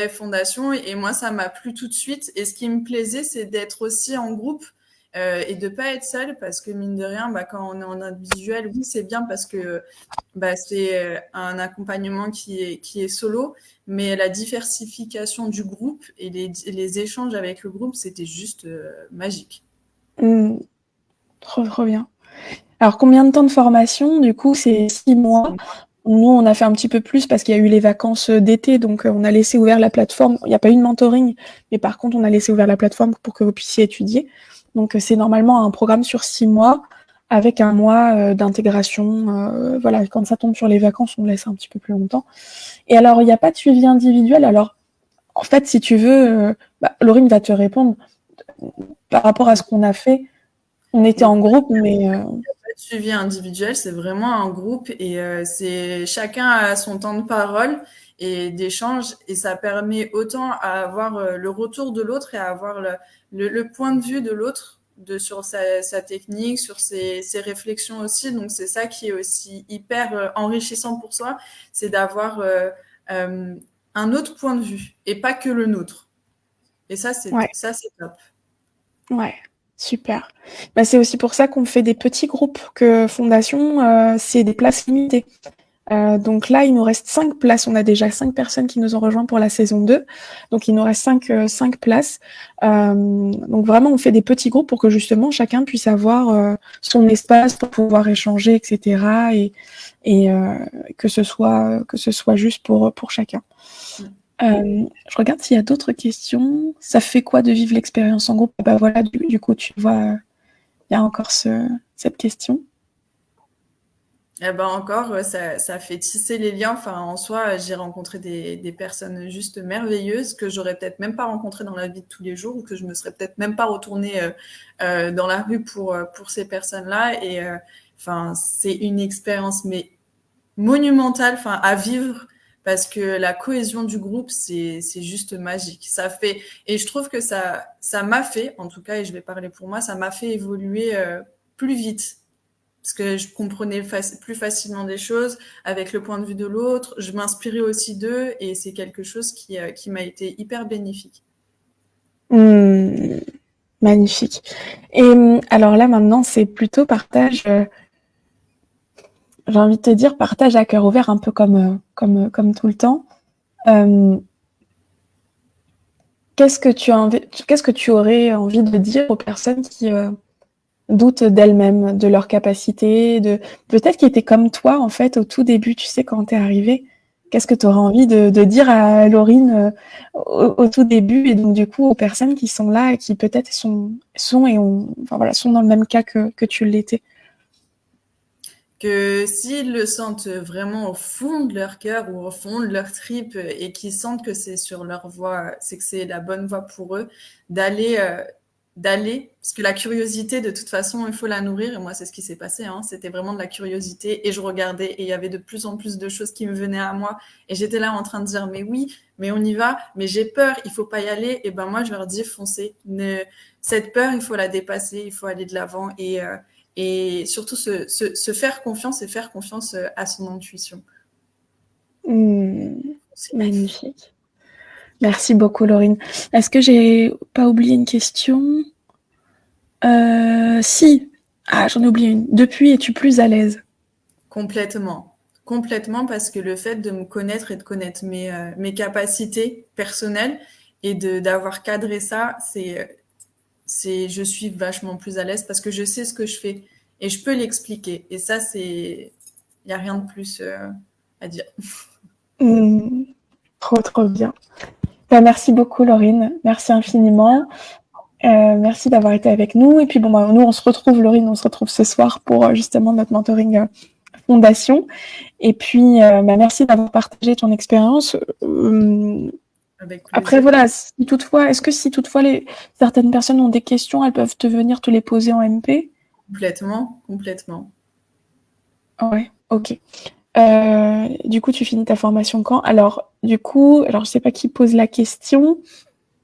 Fondation et moi, ça m'a plu tout de suite. Et ce qui me plaisait, c'est d'être aussi en groupe et de pas être seule parce que mine de rien, quand on est en individuel, oui, c'est bien parce que c'est un accompagnement qui est solo, mais la diversification du groupe et les échanges avec le groupe, c'était juste magique. Trop bien. Alors, combien de temps de formation? Du coup, c'est 6 mois. Nous, on a fait un petit peu plus parce qu'il y a eu les vacances d'été, donc on a laissé ouvert la plateforme. Il n'y a pas eu de mentoring, mais par contre, on a laissé ouvert la plateforme pour que vous puissiez étudier. Donc, c'est normalement un programme sur 6 mois avec un mois d'intégration. Voilà, quand ça tombe sur les vacances, on laisse un petit peu plus longtemps. Et alors, il n'y a pas de suivi individuel. Alors, en fait, si tu veux, Laurine va te répondre par rapport à ce qu'on a fait. On était en groupe, mais Pas de suivi individuel, c'est vraiment un groupe et c'est chacun a son temps de parole et d'échange et ça permet autant à avoir le retour de l'autre et à avoir le point de vue de l'autre sur sa technique, sur ses réflexions aussi. Donc c'est ça qui est aussi hyper enrichissant pour soi, c'est d'avoir un autre point de vue et pas que le nôtre. Et ça c'est ouais. top. Ouais, super. C'est aussi pour ça qu'on fait des petits groupes, que Fondation, c'est des places limitées. Donc là, il nous reste 5 places. On a déjà 5 personnes qui nous ont rejoints pour la saison 2. Donc il nous reste 5 places. Donc vraiment, on fait des petits groupes pour que justement chacun puisse avoir son espace pour pouvoir échanger, etc. Et que ce soit juste pour chacun. Je regarde s'il y a d'autres questions. Ça fait quoi de vivre l'expérience en groupe? Voilà, du coup, tu vois, il y a encore cette question. Eh ben encore, ça fait tisser les liens. Enfin, en soi, j'ai rencontré des personnes juste merveilleuses que j'aurais peut-être même pas rencontrées dans la vie de tous les jours ou que je me serais peut-être même pas retournée dans la rue pour ces personnes-là. Et enfin, c'est une expérience mais monumentale, enfin, à vivre parce que la cohésion du groupe, c'est juste magique. Ça fait et je trouve que ça m'a fait, en tout cas, et je vais parler pour moi, ça m'a fait évoluer plus vite. Parce que je comprenais plus facilement des choses avec le point de vue de l'autre. Je m'inspirais aussi d'eux et c'est quelque chose qui m'a été hyper bénéfique. Magnifique. Et alors là, maintenant, c'est plutôt partage, j'ai envie de te dire, partage à cœur ouvert, un peu comme tout le temps. Qu'est-ce que tu aurais envie de dire aux personnes qui doutent d'elles-mêmes, de leurs capacités, peut-être qui étaient comme toi en fait au tout début, tu sais, quand t'es arrivée. Qu'est-ce que tu aurais envie de dire à Laurine au tout début et donc du coup aux personnes qui sont là et qui peut-être sont dans le même cas que tu l'étais? Que s'ils le sentent vraiment au fond de leur cœur ou au fond de leur trip et qu'ils sentent que c'est sur leur voie, c'est que c'est la bonne voie pour eux, d'aller, parce que la curiosité, de toute façon, il faut la nourrir. Et moi, c'est ce qui s'est passé. Hein. C'était vraiment de la curiosité et je regardais et il y avait de plus en plus de choses qui me venaient à moi et j'étais là en train de dire mais oui, mais on y va, mais j'ai peur, il faut pas y aller. Et ben moi, je leur dis foncez. Cette peur, il faut la dépasser, il faut aller de l'avant et surtout se faire confiance et faire confiance à son intuition. Magnifique. Merci beaucoup, Laurine. Est-ce que j'ai pas oublié une question? Si. Ah, j'en ai oublié une. Depuis, es-tu plus à l'aise? Complètement. Complètement, parce que le fait de me connaître et de connaître mes capacités personnelles et d'avoir cadré ça, je suis vachement plus à l'aise parce que je sais ce que je fais et je peux l'expliquer. Et ça, il n'y a rien de plus à dire. Trop bien. Merci beaucoup, Laurine. Merci infiniment. Merci d'avoir été avec nous. Et puis, nous, on se retrouve, Laurine, ce soir pour justement notre mentoring Fondation. Et puis, merci d'avoir partagé ton expérience. Après, voilà, si toutefois, certaines personnes ont des questions, elles peuvent venir te les poser en MP? Complètement. Ouais, ok. Du coup, tu finis ta formation quand? Alors, je sais pas qui pose la question,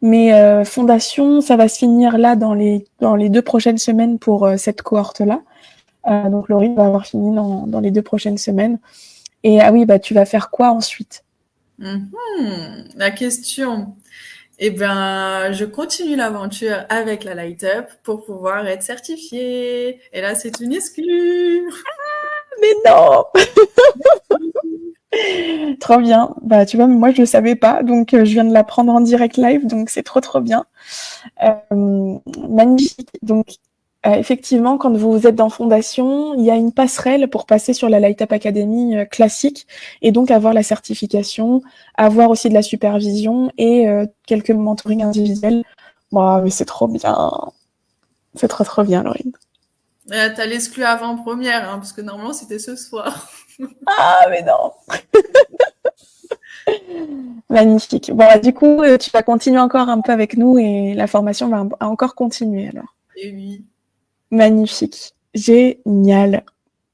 mais Fondation, ça va se finir là dans les 2 prochaines semaines pour cette cohorte-là. Donc, Laurine va avoir fini dans les 2 prochaines semaines. Et tu vas faire quoi ensuite? La question. Eh bien, je continue l'aventure avec la Light Up pour pouvoir être certifiée. Et là, c'est une exclue. Mais non. Trop bien. Tu vois, moi, je le savais pas, donc je viens de l'apprendre en direct live, donc c'est trop bien. Magnifique. Donc, effectivement, quand vous êtes dans Fondation, il y a une passerelle pour passer sur la Light Up Academy classique et donc avoir la certification, avoir aussi de la supervision et quelques mentorings individuels. Mais c'est trop bien. C'est trop bien, Laurine. T'as l'exclu avant-première, hein, parce que normalement, c'était ce soir. Ah, mais non. Magnifique. Bon, du coup, tu vas continuer encore un peu avec nous et la formation va encore continuer alors. Et oui. Magnifique. Génial.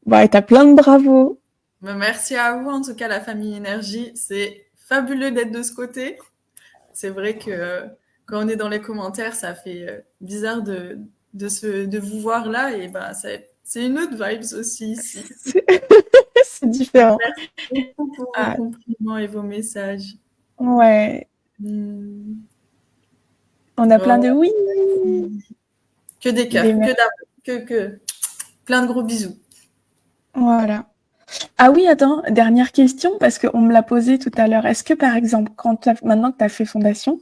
Bon, et t'as plein de bravos. Merci à vous, en tout cas, la famille Énergie. C'est fabuleux d'être de ce côté. C'est vrai que quand on est dans les commentaires, ça fait bizarre de vous voir là. Et bah, c'est une autre vibes aussi ici. C'est différent. Merci beaucoup pour vos compliments et vos messages. Ouais. On a plein de oui. Que des cœurs, que plein de gros bisous. Voilà. Ah oui, attends, dernière question, parce qu'on me l'a posé tout à l'heure. Est-ce que, par exemple, maintenant que tu as fait fondation,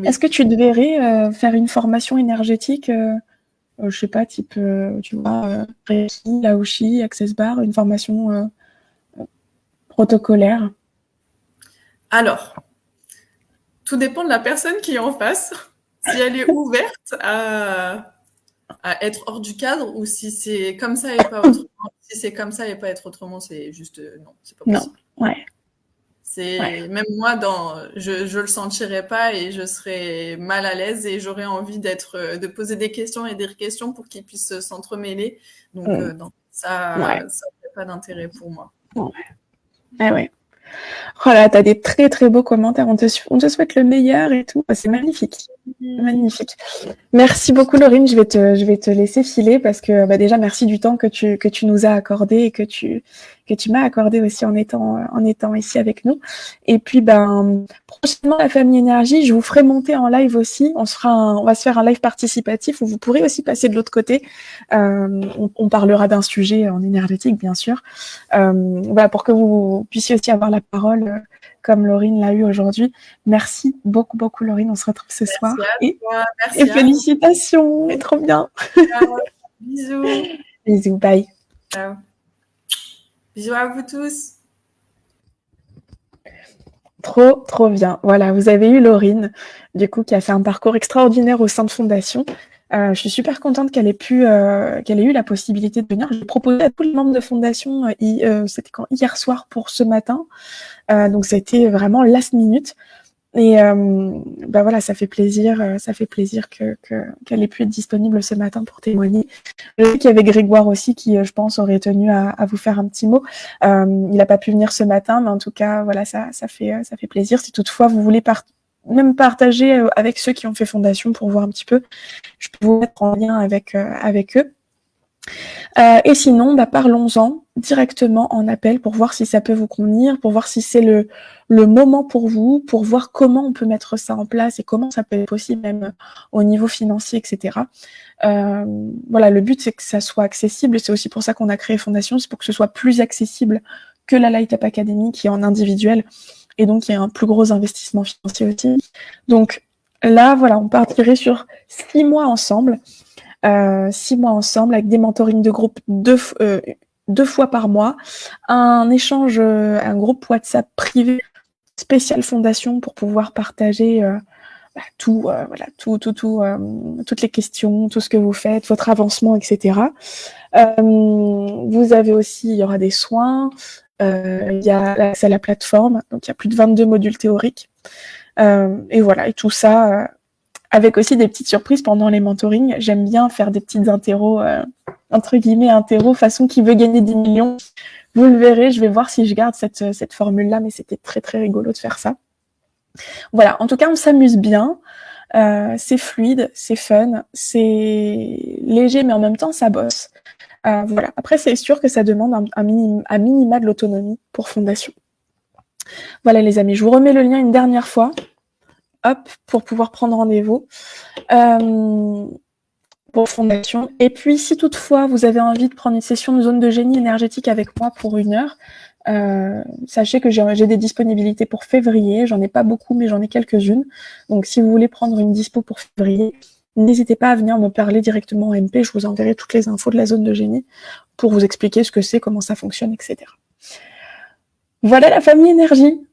est-ce que tu devrais faire une formation énergétique, je sais pas, type, tu vois, Reiki, Laoshi, Access Bar, une formation protocolaire? Alors, tout dépend de la personne qui est en face. Si elle est ouverte à être hors du cadre, ou si c'est comme ça et pas autrement. Si c'est comme ça et pas être autrement, c'est juste non, c'est pas possible. Non, ouais. Même moi, je le sentirais pas et je serais mal à l'aise et j'aurais envie de poser des questions et des questions pour qu'ils puissent s'entremêler. Donc non, ça n'a pas d'intérêt pour moi. Ouais. Ouais. Oh là, t'as des très très beaux commentaires. On te souhaite le meilleur et tout. C'est magnifique. Magnifique. Merci beaucoup, Laurine. Je vais te laisser filer parce que déjà merci du temps que tu nous as accordé et que tu m'as accordé aussi en étant ici avec nous. Et puis prochainement la famille Énergie, je vous ferai monter en live aussi. On va se faire un live participatif où vous pourrez aussi passer de l'autre côté. On parlera d'un sujet en énergétique, bien sûr. Voilà, pour que vous puissiez aussi avoir la parole comme Laurine l'a eu aujourd'hui. Merci beaucoup, beaucoup, Laurine. On se retrouve ce soir. Et félicitations, c'est trop bien. Ciao. Bisous. Bisous, bye. Ciao. Bisous à vous tous. Trop, trop bien. Voilà, vous avez eu Laurine, du coup, qui a fait un parcours extraordinaire au sein de Fondation. Je suis super contente qu'elle ait eu la possibilité de venir. J'ai proposé à tous les membres de Fondation, c'était hier soir pour ce matin. Donc, ça a été vraiment last minute. Et voilà, ça fait plaisir qu'elle ait pu être disponible ce matin pour témoigner. Je sais qu'il y avait Grégoire aussi qui, je pense, aurait tenu à vous faire un petit mot. Il n'a pas pu venir ce matin, mais en tout cas, voilà, ça fait plaisir. Si toutefois vous voulez même partager avec ceux qui ont fait Fondation pour voir un petit peu, je peux vous mettre en lien avec eux. Et sinon, parlons-en directement en appel pour voir si ça peut vous convenir, pour voir si c'est le moment pour vous, pour voir comment on peut mettre ça en place et comment ça peut être possible même au niveau financier, etc. Voilà, le but c'est que ça soit accessible. C'est aussi pour ça qu'on a créé Fondation, c'est pour que ce soit plus accessible que la Light Up Academy qui est en individuel et donc il y a un plus gros investissement financier aussi. Donc là, voilà, on partirait sur 6 mois ensemble. 6 mois ensemble avec des mentorings de groupe 2 fois par mois, un échange, un groupe WhatsApp privé spécial Fondation pour pouvoir partager toutes les questions, tout ce que vous faites, votre avancement, etc. Vous avez aussi, il y aura des soins, il y a l'accès à la plateforme, donc il y a plus de 22 modules théoriques. Et voilà, et tout ça avec aussi des petites surprises pendant les mentorings. J'aime bien faire des petites interros, entre guillemets, interros, façon qui veut gagner 10 millions. Vous le verrez, je vais voir si je garde cette formule-là, mais c'était très, très rigolo de faire ça. Voilà, en tout cas, on s'amuse bien. C'est fluide, c'est fun, c'est léger, mais en même temps, ça bosse. Voilà. Après, c'est sûr que ça demande un minima de l'autonomie pour Fondation. Voilà, les amis, je vous remets le lien une dernière fois. Hop, pour pouvoir prendre rendez-vous pour Fondation. Et puis, si toutefois, vous avez envie de prendre une session de zone de génie énergétique avec moi pour 1 heure, sachez que j'ai des disponibilités pour février. J'en ai pas beaucoup, mais j'en ai quelques-unes. Donc, si vous voulez prendre une dispo pour février, n'hésitez pas à venir me parler directement en MP. Je vous enverrai toutes les infos de la zone de génie pour vous expliquer ce que c'est, comment ça fonctionne, etc. Voilà la famille énergie.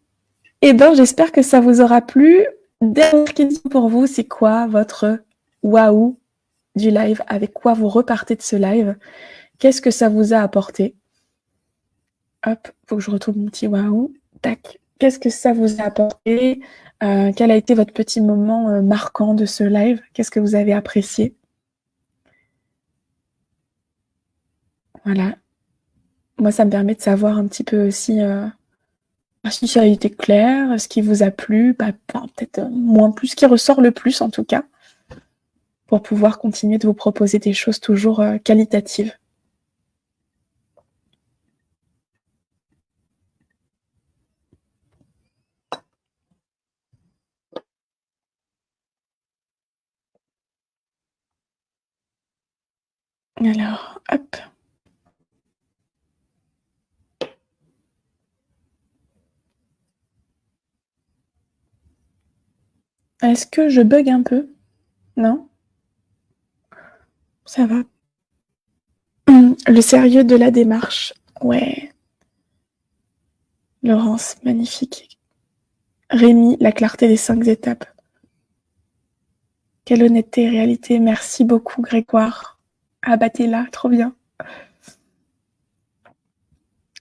Eh ben, j'espère que ça vous aura plu. Dernière question pour vous, c'est quoi votre waouh du live, avec quoi vous repartez de ce live, qu'est-ce que ça vous a apporté. Hop, faut que je retrouve mon petit waouh. Tac. Qu'est-ce que ça vous a apporté? Quel a été votre petit moment marquant de ce live? Qu'est-ce que vous avez apprécié? Voilà. Moi, ça me permet de savoir un petit peu aussi si ça a été clair, ce qui vous a plu, peut-être moins plus, ce qui ressort le plus en tout cas, pour pouvoir continuer de vous proposer des choses toujours qualitatives. Alors, hop. Est-ce que je bug un peu? Non? Ça va. Le sérieux de la démarche. Ouais. Laurence, magnifique. Rémi, la clarté des 5 étapes. Quelle honnêteté et réalité. Merci beaucoup, Grégoire. Ah bah t'es là, trop bien.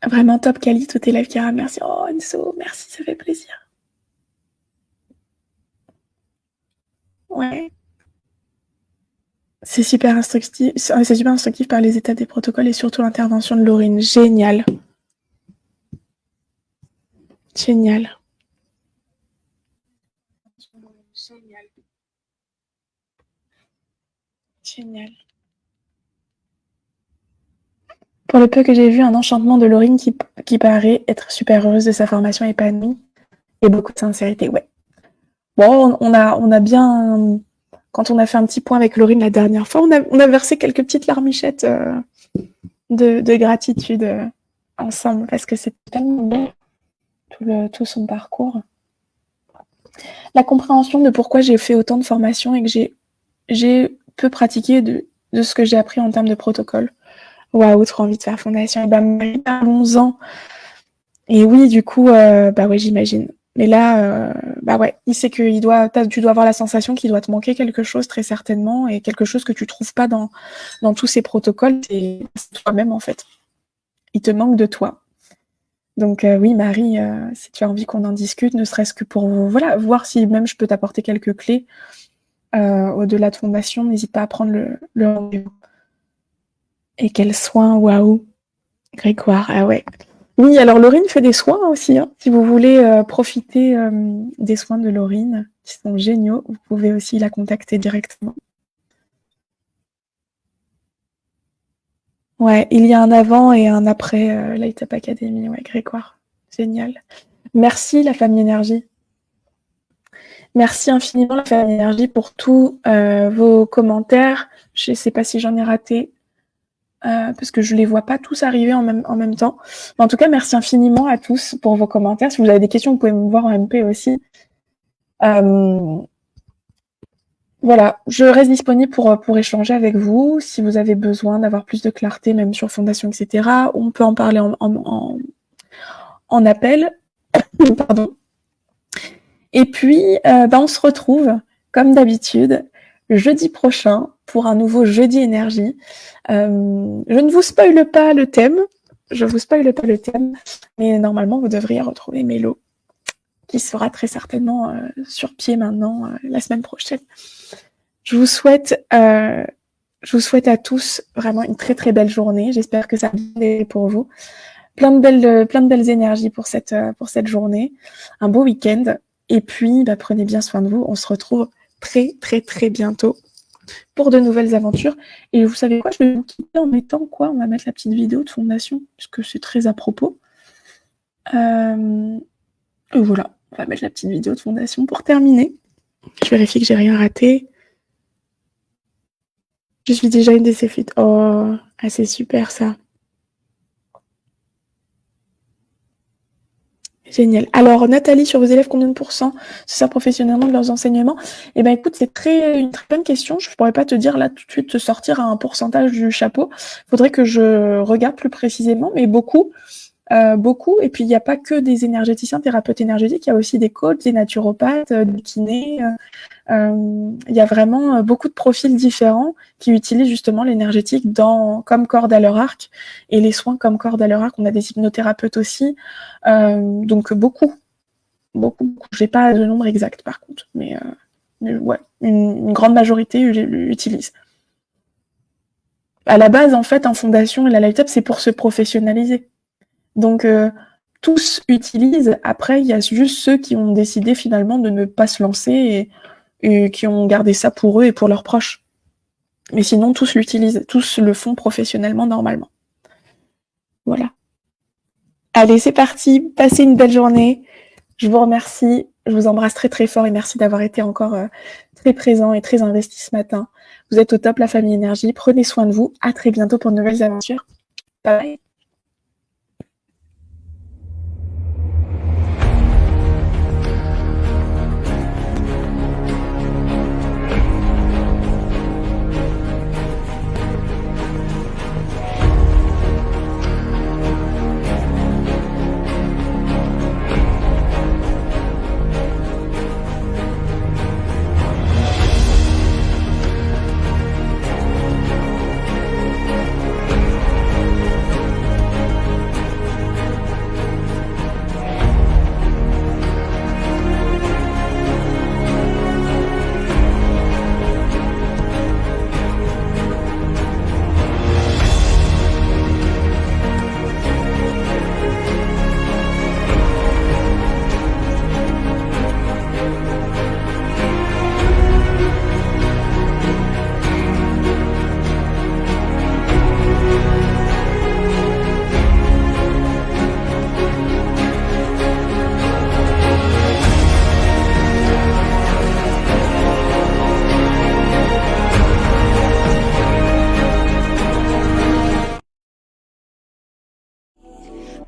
Vraiment top quali, tout élève Kira. Merci. Oh, Enso, merci, ça fait plaisir. Ouais. C'est super instructif par les étapes des protocoles et surtout l'intervention de Laurine. Génial. Génial. Génial. Génial. Pour le peu que j'ai vu, un enchantement de Laurine qui paraît être super heureuse de sa formation épanouie et beaucoup de sincérité. Ouais. Bon, on a bien... Quand on a fait un petit point avec Laurine la dernière fois, on a versé quelques petites larmichettes de gratitude ensemble parce que c'est tellement bon tout son parcours. La compréhension de pourquoi j'ai fait autant de formations et que j'ai peu pratiqué de ce que j'ai appris en termes de protocole. Waouh, trop envie de faire fondation. Et Marie, parlons-en. Et oui, du coup, ouais, j'imagine. Mais là, ouais, il sait que tu dois avoir la sensation qu'il doit te manquer quelque chose très certainement et quelque chose que tu trouves pas dans tous ces protocoles, c'est toi-même en fait. Il te manque de toi. Donc oui, Marie, si tu as envie qu'on en discute, ne serait-ce que pour voir si même je peux t'apporter quelques clés au-delà de fondation, n'hésite pas à prendre le rendez-vous. Et quel soin, waouh, Grégoire, ah ouais. Oui, alors Laurine fait des soins aussi. Hein. Si vous voulez profiter des soins de Laurine, qui sont géniaux, vous pouvez aussi la contacter directement. Ouais, il y a un avant et un après Light Up Academy. Ouais, Grégoire, génial. Merci la famille Énergie. Merci infiniment la famille Énergie pour tous vos commentaires. Je ne sais pas si j'en ai raté. Parce que je ne les vois pas tous arriver en même temps. Mais en tout cas, merci infiniment à tous pour vos commentaires. Si vous avez des questions, vous pouvez me voir en MP aussi. Voilà, je reste disponible pour échanger avec vous. Si vous avez besoin d'avoir plus de clarté, même sur Fondation, etc., on peut en parler en appel. Pardon. Et puis, on se retrouve, comme d'habitude, jeudi prochain pour un nouveau Jeudi Énergie. Je ne vous spoile pas le thème, mais normalement, vous devriez retrouver Mélo, qui sera très certainement sur pied maintenant la semaine prochaine. Je vous souhaite à tous vraiment une très très belle journée. J'espère que ça va bien pour vous. Plein de belles énergies pour cette journée. Un beau week-end. Et puis, prenez bien soin de vous. On se retrouve très très très bientôt pour de nouvelles aventures. Et vous savez quoi, je vais vous quitter en mettant quoi? On va mettre la petite vidéo de fondation, puisque c'est très à propos. Et voilà, on va mettre la petite vidéo de fondation pour terminer. Je vérifie que j'ai rien raté. Je suis déjà une de ces fuites. Oh, c'est super ça. Génial. Alors, Nathalie, sur vos élèves, combien de pourcents se servent professionnellement de leurs enseignements? Eh bien, écoute, c'est une très bonne question. Je ne pourrais pas te dire là tout de suite, te sortir un pourcentage du chapeau. Il faudrait que je regarde plus précisément, mais beaucoup. beaucoup. Et puis, il n'y a pas que des énergéticiens, thérapeutes énergétiques, il y a aussi des coachs, des naturopathes, des kinés. Il y a vraiment beaucoup de profils différents qui utilisent justement l'énergétique comme corde à leur arc et les soins comme corde à leur arc. On a des hypnothérapeutes aussi. Donc, beaucoup. J'ai pas de nombre exact par contre, mais ouais, une grande majorité l'utilise. À la base, en fait, en fondation et la Light Up, c'est pour se professionnaliser. Donc, tous utilisent. Après, il y a juste ceux qui ont décidé finalement de ne pas se lancer et qui ont gardé ça pour eux et pour leurs proches. Mais sinon, tous l'utilisent, tous le font professionnellement normalement. Voilà. Allez, c'est parti. Passez une belle journée. Je vous remercie. Je vous embrasse très très fort et merci d'avoir été encore très présent et très investi ce matin. Vous êtes au top, la famille Énergie. Prenez soin de vous. À très bientôt pour de nouvelles aventures. Bye bye.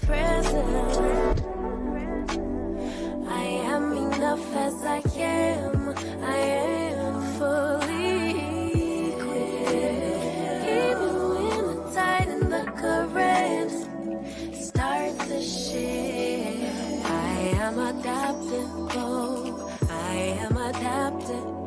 Present. I am enough as I am. I am fully equipped. Even when the tide and the current start to shift, I am adaptable. I am adapted.